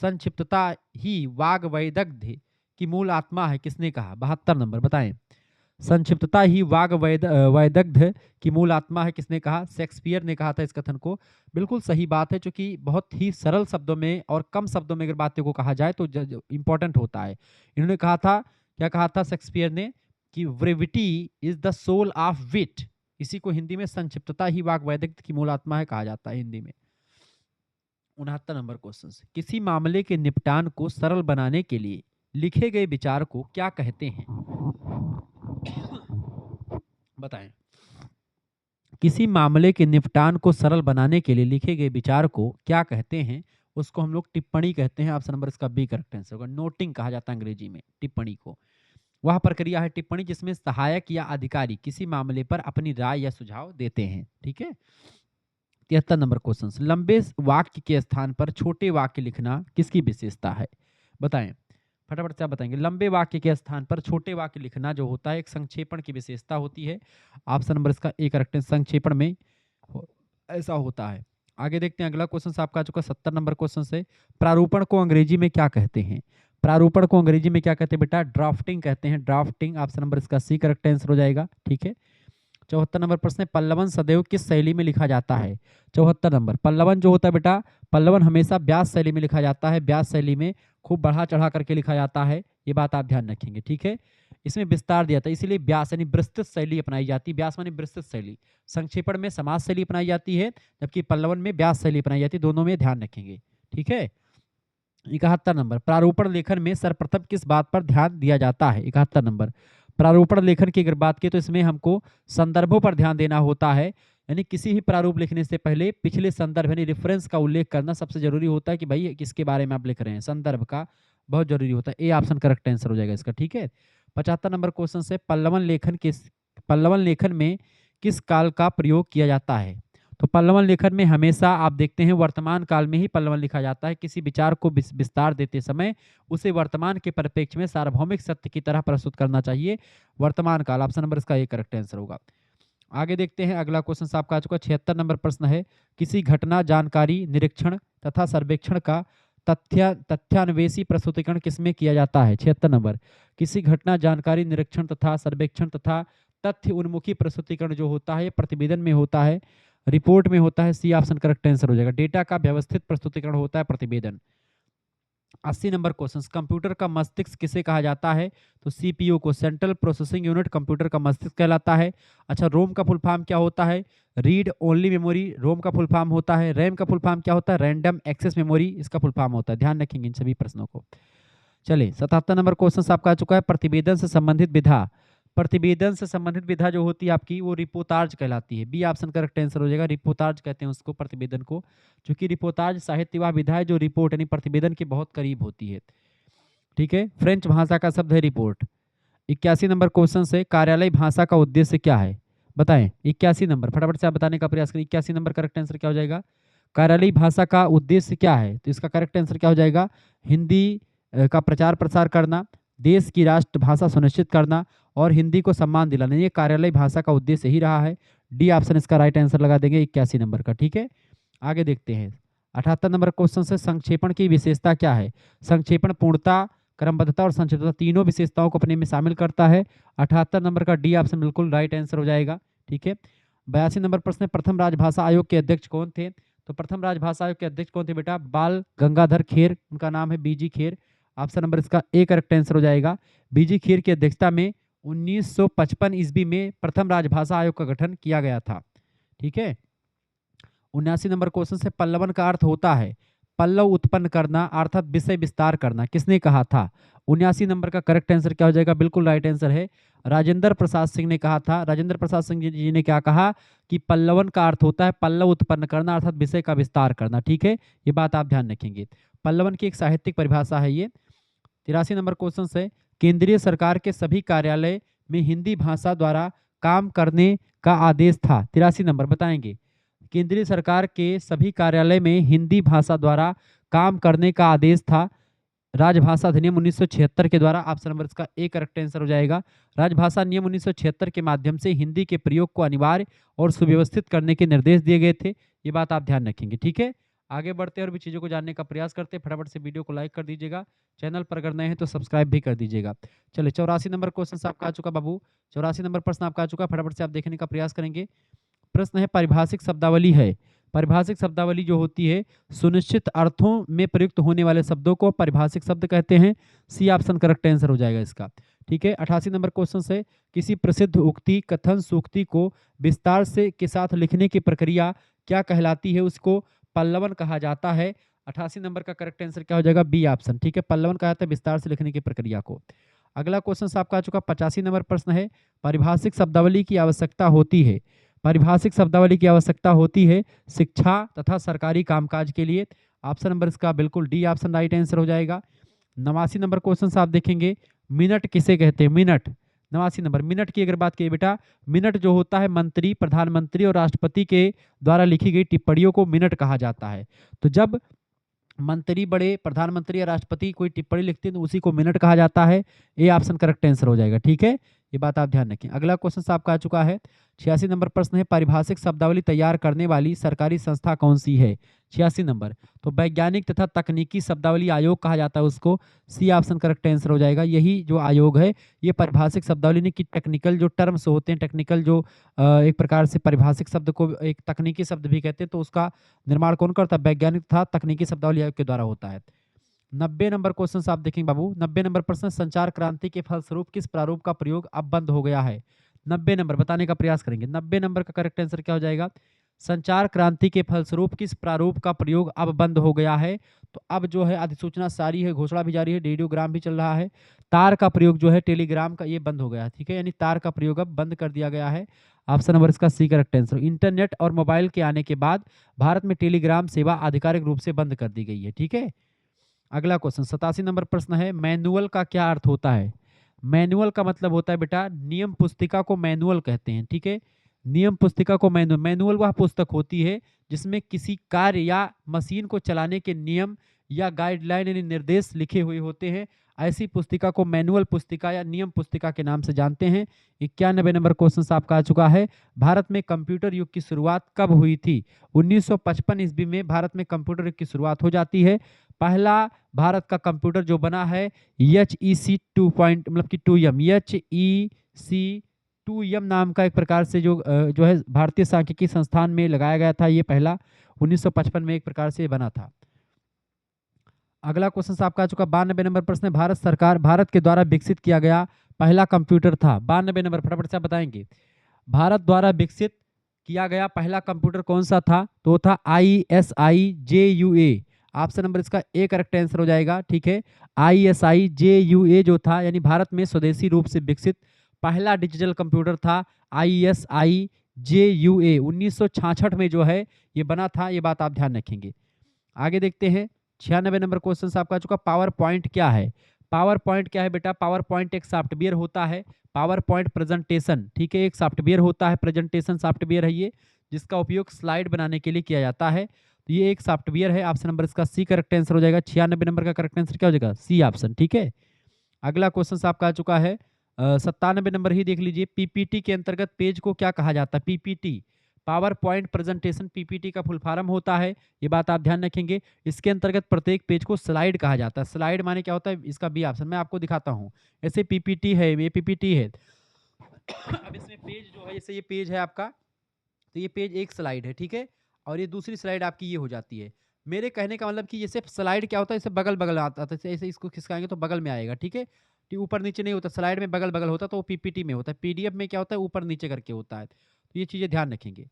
संक्षिप्तता ही वाग वैदग्ध्य की मूल आत्मा है, किसने कहा, 72 नंबर, बताएं, संक्षिप्तता ही वाग वैदग्ध्य की मूल आत्मा है, किसने कहा, शेक्सपियर ने कहा था इस कथन को, बिल्कुल सही बात है, क्योंकि बहुत ही सरल शब्दों में और कम शब्दों में अगर बातों को कहा जाए तो इंपॉर्टेंट होता है। इन्होंने कहा था, क्या कहा था शेक्सपियर ने, कि brevity is the soul of wit, इसी को हिंदी में संक्षिप्तता ही वाग वैदग्ध्य की मूल आत्मा है कहा जाता है हिंदी में। 69 नंबर क्वेश्चन, किसी मामले के निपटान को सरल बनाने के लिए लिखे गए विचार को क्या कहते हैं, बताएं। किसी मामले के निपटान को सरल बनाने के लिए लिखे गए विचार को क्या कहते हैं, उसको हम लोग टिप्पणी कहते हैं, ऑप्शन नंबर इसका बी करेक्ट आंसर होगा, नोटिंग कहा जाता है अंग्रेजी में टिप्पणी को। वह प्रक्रिया है टिप्पणी जिसमें सहायक या अधिकारी किसी मामले पर अपनी राय या सुझाव देते हैं, ठीक है। 73 नंबर क्वेश्चन, लंबे वाक्य के स्थान पर छोटे वाक्य लिखना किसकी विशेषता है, बताएं, फटाफट से आप बताएंगे। लंबे वाक्य के स्थान पर छोटे वाक्य लिखना जो होता है एक संक्षेपण की विशेषता होती है, ऑप्शन नंबर इसका ए करेक्ट है, संक्षेपण में ऐसा होता है। आगे देखते हैं अगला क्वेश्चन आपका चुका 70 नंबर क्वेश्चन से, प्रारूपण को अंग्रेजी में क्या कहते हैं, प्रारूपण को अंग्रेजी में क्या कहते हैं बेटा, ड्राफ्टिंग कहते हैं, ड्राफ्टिंग, ऑप्शन नंबर इसका सी करेक्ट आंसर हो जाएगा, ठीक है। 74 नंबर प्रश्न है, पल्लवन सदैव किस शैली में लिखा जाता है, 74 नंबर, पल्लवन जो होता है बेटा, पल्लवन हमेशा व्यास शैली में लिखा जाता है, व्यास शैली में खूब बढ़ा चढ़ा करके लिखा जाता है, ये बात आप ध्यान रखेंगे, ठीक है। इसमें विस्तार दिया था, इसीलिए व्यास यानी विस्तृत शैली अपनाई जाती है। व्यास माने विस्तृत शैली, संक्षेपण में समास शैली अपनाई जाती है, जबकि पल्लवन में व्यास शैली अपनाई जाती है। दोनों में ध्यान रखेंगे, ठीक है। 71 नंबर, प्रारूपण लेखन में सर्वप्रथम किस बात पर ध्यान दिया जाता है? 71 नंबर, प्रारूपण लेखन की अगर बात की तो इसमें हमको संदर्भों पर ध्यान देना होता है, यानी किसी भी प्रारूप लिखने से पहले पिछले संदर्भ यानी रेफरेंस का उल्लेख करना सबसे जरूरी होता है कि भाई किसके बारे में आप लिख रहे हैं, संदर्भ का बहुत जरूरी होता है। ए ऑप्शन करेक्ट आंसर हो जाएगा इसका, ठीक है। 75 नंबर क्वेश्चन से पल्लवन लेखन में किस काल का प्रयोग किया जाता है? तो पल्लवन लेखन में हमेशा आप देखते हैं वर्तमान काल में ही पल्लवन लिखा जाता है। किसी विचार को विस्तार देते समय उसे वर्तमान के परिप्रेक्ष्य में सार्वभौमिक सत्य की तरह प्रस्तुत करना चाहिए। वर्तमान काल, ऑप्शन नंबर इसका एक करेक्ट आंसर होगा। आगे देखते हैं, अगला क्वेश्चन आपका आ चुका 76 नंबर प्रश्न है, किसी घटना, जानकारी, निरीक्षण तथा सर्वेक्षण का तथ्यान्वेषी प्रस्तुतिकरण किसमें किया जाता है? 76 नंबर, किसी घटना, जानकारी, निरीक्षण तथा सर्वेक्षण तथा तथ्य उन्मुखी प्रस्तुतिकरण जो होता है प्रतिवेदन में होता है, रिपोर्ट में होता है। सी ऑप्शन करेक्ट आंसर हो जाएगा। डेटा का व्यवस्थित प्रस्तुतिकरण होता है प्रतिवेदन। 80 नंबर क्वेश्चन, कंप्यूटर का मस्तिष्क किसे कहा जाता है? तो सीपीयू को, सेंट्रल प्रोसेसिंग यूनिट, कंप्यूटर का मस्तिष्क कहलाता है। अच्छा, रोम का फुल फॉर्म क्या होता है? रीड ओनली मेमोरी रोम का फुल फॉर्म होता है। रैम का फुल फॉर्म क्या होता है? रैंडम एक्सेस मेमोरी इसका फुल फॉर्म होता है। ध्यान रखेंगे इन सभी प्रश्नों को। चलिए, 77 नंबर क्वेश्चन आपका आ चुका है, प्रतिवेदन से संबंधित विधा। प्रतिवेदन से संबंधित विधा जो होती है आपकी वो रिपोर्टाज कहलाती है। बी ऑप्शन करेक्ट आंसर हो जाएगा। रिपोर्टाज कहते हैं उसको, प्रतिवेदन को, क्योंकि रिपोर्टाज साहित्य वह विधा है जो रिपोर्ट यानी प्रतिवेदन के बहुत करीब होती है, ठीक है। फ्रेंच भाषा का शब्द है रिपोर्ट। 81 नंबर क्वेश्चन से, कार्यालय भाषा का उद्देश्य क्या है? बताएं। 81 नंबर, फटाफट से आप बताने का प्रयास करें। 81 नंबर करेक्ट आंसर क्या हो जाएगा? कार्यालयी भाषा का उद्देश्य क्या है? तो इसका करेक्ट आंसर क्या हो जाएगा? हिंदी का प्रचार प्रसार करना, देश की राष्ट्रभाषा सुनिश्चित करना और हिंदी को सम्मान दिलाना, ये कार्यालयी भाषा का उद्देश्य ही रहा है। डी ऑप्शन इसका राइट आंसर लगा देंगे 81 नंबर का, ठीक है। आगे देखते हैं 78 नंबर क्वेश्चन से, संक्षेपण की विशेषता क्या है? संक्षेपण पूर्णता, क्रमबद्धता और संक्षिप्तता तीनों विशेषताओं को अपने में शामिल करता है। 78 नंबर का डी ऑप्शन बिल्कुल राइट आंसर हो जाएगा, ठीक है। 82 नंबर प्रश्न, प्रथम राजभाषा आयोग के अध्यक्ष कौन थे? तो प्रथम राजभाषा आयोग के अध्यक्ष कौन थे बेटा? बाल गंगाधर खेर, उनका नाम है बीजी खेर। ऑप्शन नंबर इसका ए करेक्ट आंसर हो जाएगा। बीजी खेर की अध्यक्षता में 1955 ईस्वी में प्रथम राजभाषा आयोग का गठन किया गया था, ठीक है। 79 नंबर क्वेश्चन से, पल्लवन का अर्थ होता है पल्लव उत्पन्न करना अर्थात विषय विस्तार करना, किसने कहा था? 79 नंबर का करेक्ट आंसर क्या हो जाएगा? बिल्कुल राइट आंसर है, राजेंद्र प्रसाद सिंह ने कहा था। राजेंद्र प्रसाद सिंह जी ने क्या कहा कि पल्लवन का अर्थ होता है पल्लव उत्पन्न करना अर्थात विषय का विस्तार करना, ठीक है। ये बात आप ध्यान रखेंगे। पल्लवन की एक साहित्यिक परिभाषा है ये। 83 नंबर क्वेश्चन से, केंद्रीय सरकार के सभी कार्यालय में हिंदी भाषा द्वारा काम करने का आदेश था। 83 नंबर बताएंगे। केंद्रीय सरकार के सभी कार्यालय में हिंदी भाषा द्वारा काम करने का आदेश था राजभाषा अधिनियम 1976 के द्वारा। ऑप्शन नंबर इसका ए करेक्ट आंसर हो जाएगा। राजभाषा नियम 1976 के माध्यम से हिंदी के प्रयोग को अनिवार्य और सुव्यवस्थित करने के निर्देश दिए गए थे। ये बात आप ध्यान रखेंगे, ठीक है। आगे बढ़ते हैं और भी चीज़ों को जानने का प्रयास करते हैं। फटाफट से वीडियो को लाइक कर दीजिएगा, चैनल पर अगर नए हैं तो सब्सक्राइब भी कर दीजिएगा। चलिए, 84 नंबर क्वेश्चन आपका आ चुका बाबू। 84 नंबर प्रश्न आपका आ चुका, फटाफट से आप देखने का प्रयास करेंगे। प्रश्न है, पारिभाषिक शब्दावली है। पारिभाषिक शब्दावली जो होती है सुनिश्चित अर्थों में प्रयुक्त होने वाले शब्दों को पारिभाषिक शब्द कहते हैं। सी ऑप्शन करेक्ट आंसर हो जाएगा इसका, ठीक है। 88 नंबर क्वेश्चन से, किसी प्रसिद्ध उक्ति, कथन, सूक्ति को विस्तार से के साथ लिखने की प्रक्रिया क्या कहलाती है? उसको पल्लवन कहा जाता है। 88 नंबर का करेक्ट आंसर क्या हो जाएगा? बी ऑप्शन, ठीक है। पल्लवन कहा जाता है विस्तार से लिखने की प्रक्रिया को। अगला क्वेश्चन आपका आ चुका 85 नंबर प्रश्न है, पारिभाषिक शब्दावली की आवश्यकता होती है। पारिभाषिक शब्दावली की आवश्यकता होती है शिक्षा तथा सरकारी कामकाज के लिए। ऑप्शन नंबर इसका बिल्कुल डी ऑप्शन राइट आंसर हो जाएगा। 89 नंबर क्वेश्चन आप देखेंगे, मिनट किसे कहते हैं? मिनट। 89 नंबर, मिनट की अगर बात की बेटा, मिनट जो होता है मंत्री, प्रधानमंत्री और राष्ट्रपति के द्वारा लिखी गई टिप्पणियों को मिनट कहा जाता है। तो जब मंत्री, बड़े प्रधानमंत्री या राष्ट्रपति कोई टिप्पणी लिखते हैं तो उसी को मिनट कहा जाता है। ए ऑप्शन करेक्ट आंसर हो जाएगा, ठीक है। ये बात आप ध्यान रखें। अगला क्वेश्चन आपका आ चुका है 86 नंबर प्रश्न है, पारिभाषिक शब्दावली तैयार करने वाली सरकारी संस्था कौन सी है? 86 नंबर, तो वैज्ञानिक तथा तकनीकी शब्दावली आयोग कहा जाता है उसको। सी ऑप्शन करेक्ट आंसर हो जाएगा। यही जो आयोग है ये पारिभाषिक शब्दावली ने की टेक्निकल जो टर्म्स होते हैं, टेक्निकल जो एक प्रकार से पारिभाषिक शब्द को एक तकनीकी शब्द भी कहते हैं, तो उसका निर्माण कौन करता है? वैज्ञानिक तथा तकनीकी शब्दावली आयोग के द्वारा होता है। 90 नंबर क्वेश्चन आप देखेंगे बाबू। 90 नंबर प्रश्न, संचार क्रांति के फलस्वरूप किस प्रारूप का प्रयोग अब बंद हो गया है? 90 नंबर बताने का प्रयास करेंगे। 90 नंबर का करेक्ट आंसर क्या हो जाएगा? संचार क्रांति के फलस्वरूप किस प्रारूप का प्रयोग अब बंद हो गया है? तो अब जो है अधिसूचना जारी है, घोषणा भी जारी है, रेडियोग्राम भी चल रहा है। तार का प्रयोग जो है टेलीग्राम का, ये बंद हो गया है। ठीक है, यानी तार का प्रयोग अब बंद कर दिया गया है। ऑप्शन नंबर इसका सी करेक्ट आंसर। इंटरनेट और मोबाइल के आने के बाद भारत में टेलीग्राम सेवा आधिकारिक रूप से बंद कर दी गई है। ठीक है, अगला क्वेश्चन 87 नंबर प्रश्न है, मैनुअल का क्या अर्थ होता है? मैनुअल का मतलब होता है बेटा, नियम पुस्तिका को मैनुअल कहते हैं। ठीक है, नियम पुस्तिका को मैनुअल, मैनुअल वह पुस्तक होती है जिसमें किसी कार्य या मशीन को चलाने के नियम या गाइडलाइन यानी निर्देश लिखे हुए होते हैं। ऐसी पुस्तिका को मैनुअल पुस्तिका या नियम पुस्तिका के नाम से जानते हैं। 91 नंबर क्वेश्चन आपका आ चुका है, भारत में कंप्यूटर युग की शुरुआत कब हुई थी? 1955 ईस्वी में भारत में कंप्यूटर युग की शुरुआत हो जाती है। पहला भारत का कंप्यूटर जो बना है HEC 2 पॉइंट मतलब कि 2M, HEC 2M नाम का एक प्रकार से जो है भारतीय सांख्यिकी संस्थान में लगाया गया था। ये पहला 1955 में एक प्रकार से बना था। अगला क्वेश्चन आपका आ चुका 92 नंबर प्रश्न, भारत के द्वारा विकसित किया गया पहला कंप्यूटर था। 92 नंबर, फटाफट से आप बताएंगे। भारत द्वारा विकसित किया गया पहला कंप्यूटर कौन सा था? तो वो था ISIJUA। ऑप्शन नंबर इसका ए करेक्ट आंसर हो जाएगा। ठीक है, ISIJUA जो था, यानी भारत में स्वदेशी रूप से विकसित पहला डिजिटल कंप्यूटर था ISIJUA। 1966 में जो है ये बना था, ये बात आप ध्यान रखेंगे। आगे देखते हैं 96 नंबर क्वेश्चन आपका आ चुका, पावर पॉइंट क्या है? पावर पॉइंट क्या है बेटा? पावर पॉइंट एक सॉफ्टवेयर होता है, पावर पॉइंट प्रेजेंटेशन। ठीक है, एक सॉफ्टवेयर होता है, प्रेजेंटेशन सॉफ्टवेयर है ये, जिसका उपयोग स्लाइड बनाने के लिए किया जाता है। तो ये एक सॉफ्टवेयर है। ऑप्शन नंबर इसका सी करेक्ट आंसर हो जाएगा। 96 नंबर का करेक्ट आंसर क्या हो जाएगा? C option. ठीक है, अगला क्वेश्चन आपका आ चुका है 97 नंबर ही देख लीजिए। पीपीटी के अंतर्गत पेज को क्या कहा जाता है? PPT, power point presentation, PPT का फुल फॉर्म होता है, ये बात आप ध्यान रखेंगे। इसके अंतर्गत प्रत्येक पेज को स्लाइड कहा जाता है। स्लाइड माने क्या होता है? इसका बी ऑप्शन मैं आपको दिखाता हूँ। ऐसे पीपीटी है, ये पीपीटी है। अब इसमें पेज जो है, जैसे ये पेज है आपका, तो ये पेज एक स्लाइड है। ठीक है, और ये दूसरी स्लाइड आपकी ये हो जाती है। मेरे कहने का मतलब कि जैसे स्लाइड क्या होता है, इसे बगल बगल आता है, ऐसे इसको खिसकाएंगे तो बगल में आएगा। ठीक है, ऊपर नीचे नहीं होता, स्लाइड में बगल बगल होता, तो वो पीपीटी में होता है। पीडीएफ में क्या होता है? ऊपर नीचे करके होता है। तो ये चीजें ध्यान रखेंगे।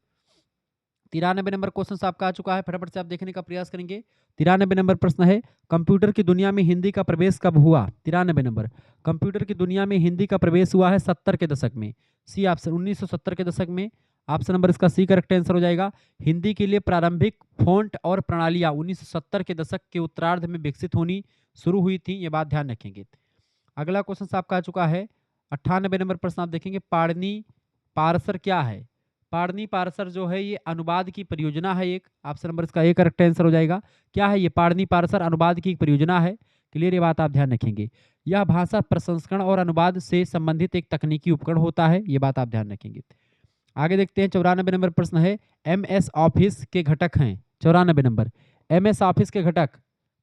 93 नंबर क्वेश्चन आपका आ चुका है, फटाफट से आप देखने का प्रयास करेंगे। 93 नंबर प्रश्न है, कंप्यूटर की दुनिया में हिंदी का प्रवेश कब हुआ? 93 नंबर, कंप्यूटर की दुनिया में हिंदी का प्रवेश हुआ है 70 के दशक में। सी ऑप्शन, 1970 के दशक में। ऑप्शन नंबर इसका सी करेक्ट आंसर हो जाएगा। हिंदी के लिए प्रारंभिक फ़ॉन्ट और प्रणालियाँ 1970 के दशक के उत्तरार्ध में विकसित होनी शुरू हुई थी, ये बात ध्यान रखेंगे। अगला क्वेश्चन आपका आ चुका है 98 नंबर प्रश्न आप देखेंगे, पाणिनि पार्सर क्या है? पाणिनि पार्सर जो है ये अनुवाद की परियोजना है एक। ऑप्शन नंबर इसका ए करेक्ट आंसर हो जाएगा। क्या है ये? पाणिनि पार्सर अनुवाद की एक परियोजना है। क्लियर, ये बात आप ध्यान रखेंगे। यह भाषा प्रसंस्करण और अनुवाद से संबंधित एक तकनीकी उपकरण होता है, ये बात आप ध्यान रखेंगे। आगे देखते हैं 94 नंबर प्रश्न है, MS ऑफिस के घटक हैं। 94 नंबर, MS ऑफिस के घटक,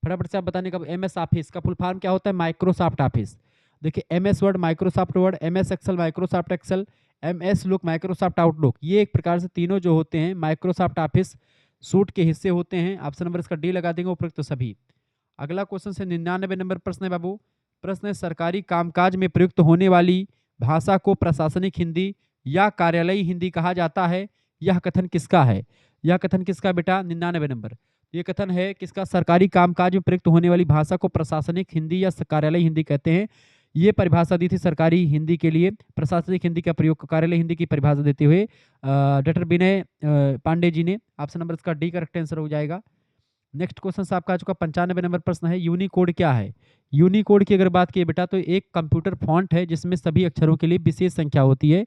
फटाफट से आप बताने का। MS ऑफिस का फुल फॉर्म क्या होता है? Microsoft Office. देखिए, MS Word Microsoft Word, MS Excel Microsoft Excel, MS look Microsoft Outlook, ये एक प्रकार से तीनों जो होते हैं माइक्रोसॉफ्ट ऑफिस सूट के हिस्से होते हैं। ऑप्शन नंबर इसका डी लगा देंगे, उपयुक्त तो सभी। अगला क्वेश्चन से 99 नंबर प्रश्न है बाबू। प्रश्न है, सरकारी कामकाज में प्रयुक्त होने वाली भाषा को प्रशासनिक हिंदी या कार्यालयी हिंदी कहा जाता है। यह कथन किसका है? यह कथन किसका बेटा? 99 नंबर, ये कथन है किसका? सरकारी कामकाज में प्रयुक्त होने वाली भाषा को प्रशासनिक हिंदी या कार्यालयी हिंदी कहते हैं। ये परिभाषा दी थी सरकारी हिंदी के लिए। प्रशासनिक हिंदी का प्रयोग कार्यालय हिंदी की परिभाषा देते हुए डॉक्टर विनय पांडे जी ने। ऑप्शन नंबर इसका डी करेक्ट आंसर हो जाएगा। नेक्स्ट क्वेश्चन आपका आ चुका 95 नंबर प्रश्न है, यूनिकोड क्या है? यूनिकोड की अगर बात की बेटा, तो एक कंप्यूटर फॉन्ट है जिसमें सभी अक्षरों के लिए विशेष संख्या होती है।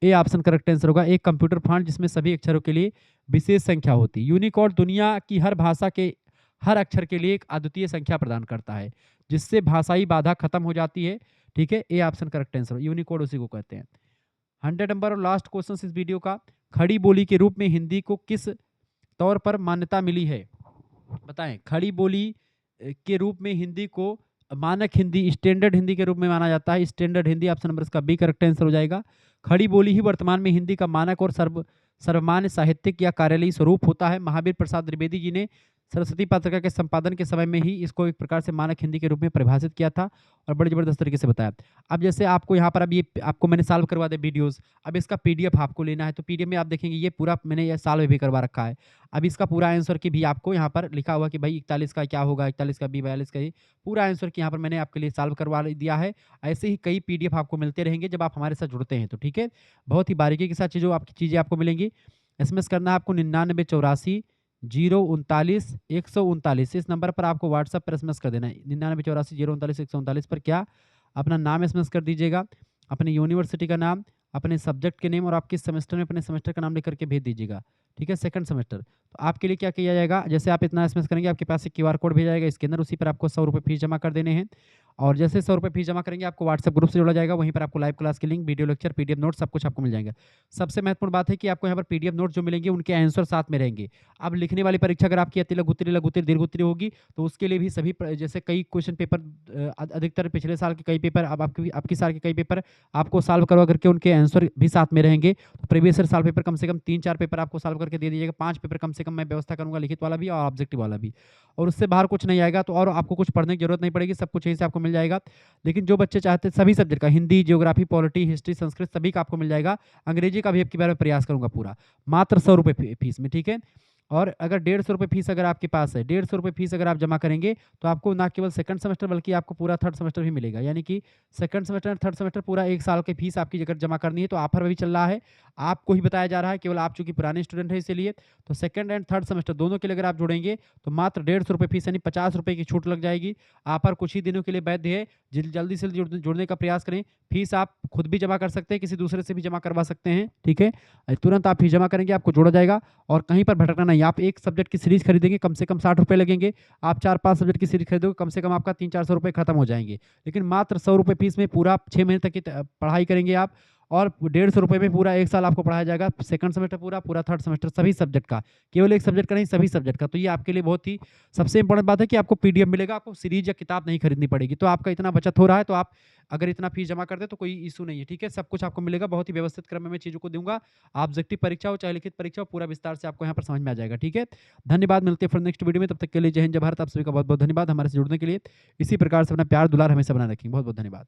ए ऑप्शन करेक्ट आंसर होगा। एक कंप्यूटर फॉन्ट जिसमें सभी अक्षरों के लिए विशेष संख्या होती है। यूनिकोड दुनिया की हर भाषा के हर अक्षर के लिए एक अद्वितीय संख्या प्रदान करता है, जिससे भाषाई बाधा खत्म हो जाती है। ठीक है, A option correct answer, Unicode उसी को कहते हैं। 100 नंबर और लास्ट क्वेश्चन इस वीडियो का, खड़ी बोली के रूप में हिंदी को किस तौर पर मान्यता मिली है? बताएं। खड़ी बोली के रूप में हिंदी को मानक हिंदी, स्टैंडर्ड हिंदी के रूप में माना जाता है। स्टैंडर्ड हिंदी, ऑप्शन नंबर इसका बी करेक्ट आंसर हो जाएगा। खड़ी बोली ही वर्तमान में हिंदी का मानक और सर्वमान्य साहित्यिक या कार्यालयी स्वरूप होता है। महावीर प्रसाद द्विवेदी जी ने सरस्वती पत्रिका के संपादन के समय में ही इसको एक प्रकार से मानक हिंदी के रूप में परिभाषित किया था और बड़े ज़बरदस्त तरीके से बताया। अब जैसे आपको यहाँ पर अब ये आपको मैंने सॉल्व करवा दिया वीडियोज़, अब इसका पीडीएफ आपको लेना है, तो पीडीएफ में आप देखेंगे ये पूरा मैंने ये सॉल्व भी करवा रखा है। अब इसका पूरा आंसर की भी आपको यहाँ पर लिखा हुआ कि भाई 41 का क्या होगा, 41 का बी, 42 का ये पूरा आंसर की यहाँ पर मैंने आपके लिए सॉल्व करवा दिया है। ऐसे ही कई पीडीएफ आपको मिलते रहेंगे जब आप हमारे साथ जुड़ते हैं तो, ठीक है? बहुत ही बारीकी के साथ चीज़ें आपको मिलेंगी। एसएमएस करना है आपको 9984 039 139, इस नंबर पर आपको व्हाट्सएप पर एसएमएस कर देना है। 9984 039 139 पर क्या अपना नाम एसएमएस कर दीजिएगा, अपनी यूनिवर्सिटी का नाम, अपने सब्जेक्ट के नेम और आप किस सेमेस्टर में अपने सेमेस्टर का नाम लिख करके भेज दीजिएगा, ठीक है? Second semester. तो आपके लिए क्या किया जाएगा, जैसे आप इतना एसएमएस करेंगे आपके पास एक क्यूआर कोड भेजा जाएगा इसके अंदर, उसी पर आपको 100 रुपये फीस जमा कर देने हैं और जैसे 100 रुपये फीस जमा करेंगे आपको व्हाट्सएप ग्रुप से जोड़ा जाएगा, वहीं पर आपको लाइव क्लास की link, video lecture, PDF note सब कुछ आपको मिल जाएगा। सबसे महत्वपूर्ण बात है कि आपको यहाँ पर पीडीएफ नोट जो मिलेंगे उनके आंसर साथ में रहेंगे। अब लिखने वाली परीक्षा अगर आपकी अति लघु उत्तरीय, लघु उत्तरीय, दीर्घ उत्तरीय होगी तो उसके लिए भी सभी जैसे कई क्वेश्चन पेपर अधिकतर पिछले साल के कई पेपर, अब आपकी साल के कई पेपर आपको सॉल्व करवा करके उनके आंसर भी साथ में रहेंगे। तो प्रीवियस ईयर साल पेपर कम से कम 3-4 पेपर आपको सॉल्व करके दे दीजिएगा, 5 पेपर कम से कम मैं व्यवस्था करूँगा, लिखित वाला भी और ऑब्जेक्टिव वाला भी। और उससे बाहर कुछ नहीं आएगा तो और आपको कुछ पढ़ने की जरूरत नहीं पड़ेगी, सब कुछ यहीं से आपको मिल जाएगा। लेकिन जो बच्चे चाहते हैं सभी सब्जेक्ट का, Hindi, geography, polity, history, Sanskrit सभी का आपको मिल जाएगा। अंग्रेजी का भी अब की बार मैं प्रयास करूँगा पूरा, मात्र 100 रुपये फीस में, ठीक है? और अगर 150 रुपये फीस अगर आपके पास है, 150 रुपये फीस अगर आप जमा करेंगे तो आपको ना केवल सेकंड सेमेस्टर बल्कि आपको पूरा थर्ड सेमेस्टर भी मिलेगा। यानी कि सेकंड सेमेस्टर और थर्ड सेमेस्टर पूरा 1 साल की फीस आपकी अगर जमा करनी है तो ऑफर भी चल रहा है, आपको ही बताया जा रहा है, केवल आप चूँकि पुराने स्टूडेंट हैं इसीलिए। तो सेकंड एंड थर्ड सेमेस्टर दोनों के लिए अगर आप जुड़ेंगे तो मात्र 150 रुपये फीस यानी 50 रुपये की छूट लग जाएगी। ऑफर कुछ ही दिनों के लिए वैध है, जल्दी से जुड़ने का प्रयास करें। फीस आप खुद भी जमा कर सकते हैं, किसी दूसरे से भी जमा करवा सकते हैं, ठीक है? तुरंत आप फीस जमा करेंगे, आपको जोड़ा जाएगा और कहीं पर भटकना नहीं। आप एक सब्जेक्ट की सीरीज खरीदेंगे कम से कम 60 रुपये लगेंगे, आप 4-5 सब्जेक्ट की सीरीज खरीदोगे कम से कम आपका 300-400 रुपये खत्म हो जाएंगे। लेकिन मात्र 100 रुपये फीस में पूरा 6 महीने तक की पढ़ाई करेंगे आप और 150 रुपये में पूरा 1 साल आपको पढ़ाया जाएगा, सेकंड सेमेस्टर पूरा थर्ड सेमेस्टर सभी सब्जेक्ट का, केवल एक सब्जेक्ट का नहीं सभी सब्जेक्ट का। तो ये आपके लिए बहुत ही सबसे इंपॉर्टेंट बात है कि आपको पीडीएफ मिलेगा, आपको सीरीज या किताब नहीं खरीदनी पड़ेगी। तो आपका इतना बचत हो रहा है तो आप अगर इतना फीस जमा कर दे तो कोई इशू नहीं है, ठीक है? सब कुछ आपको मिलेगा, बहुत ही व्यवस्थित क्रम में मैं चीज़ों को दूंगा। ऑब्जेक्टिव परीक्षा हो चाहे लिखित परीक्षा हो, पूरा विस्तार से आपको यहाँ पर समझ में आ जाएगा, ठीक है? धन्यवाद, मिलते हैं फिर नेक्स्ट वीडियो में, तब तक के लिए जय हिंद जय भारत। आप सभी का बहुत बहुत धन्यवाद हमारे से जुड़ने के लिए। इसी प्रकार से अपना प्यार दुलार हमेशा बनाए रखेंगे। बहुत बहुत धन्यवाद।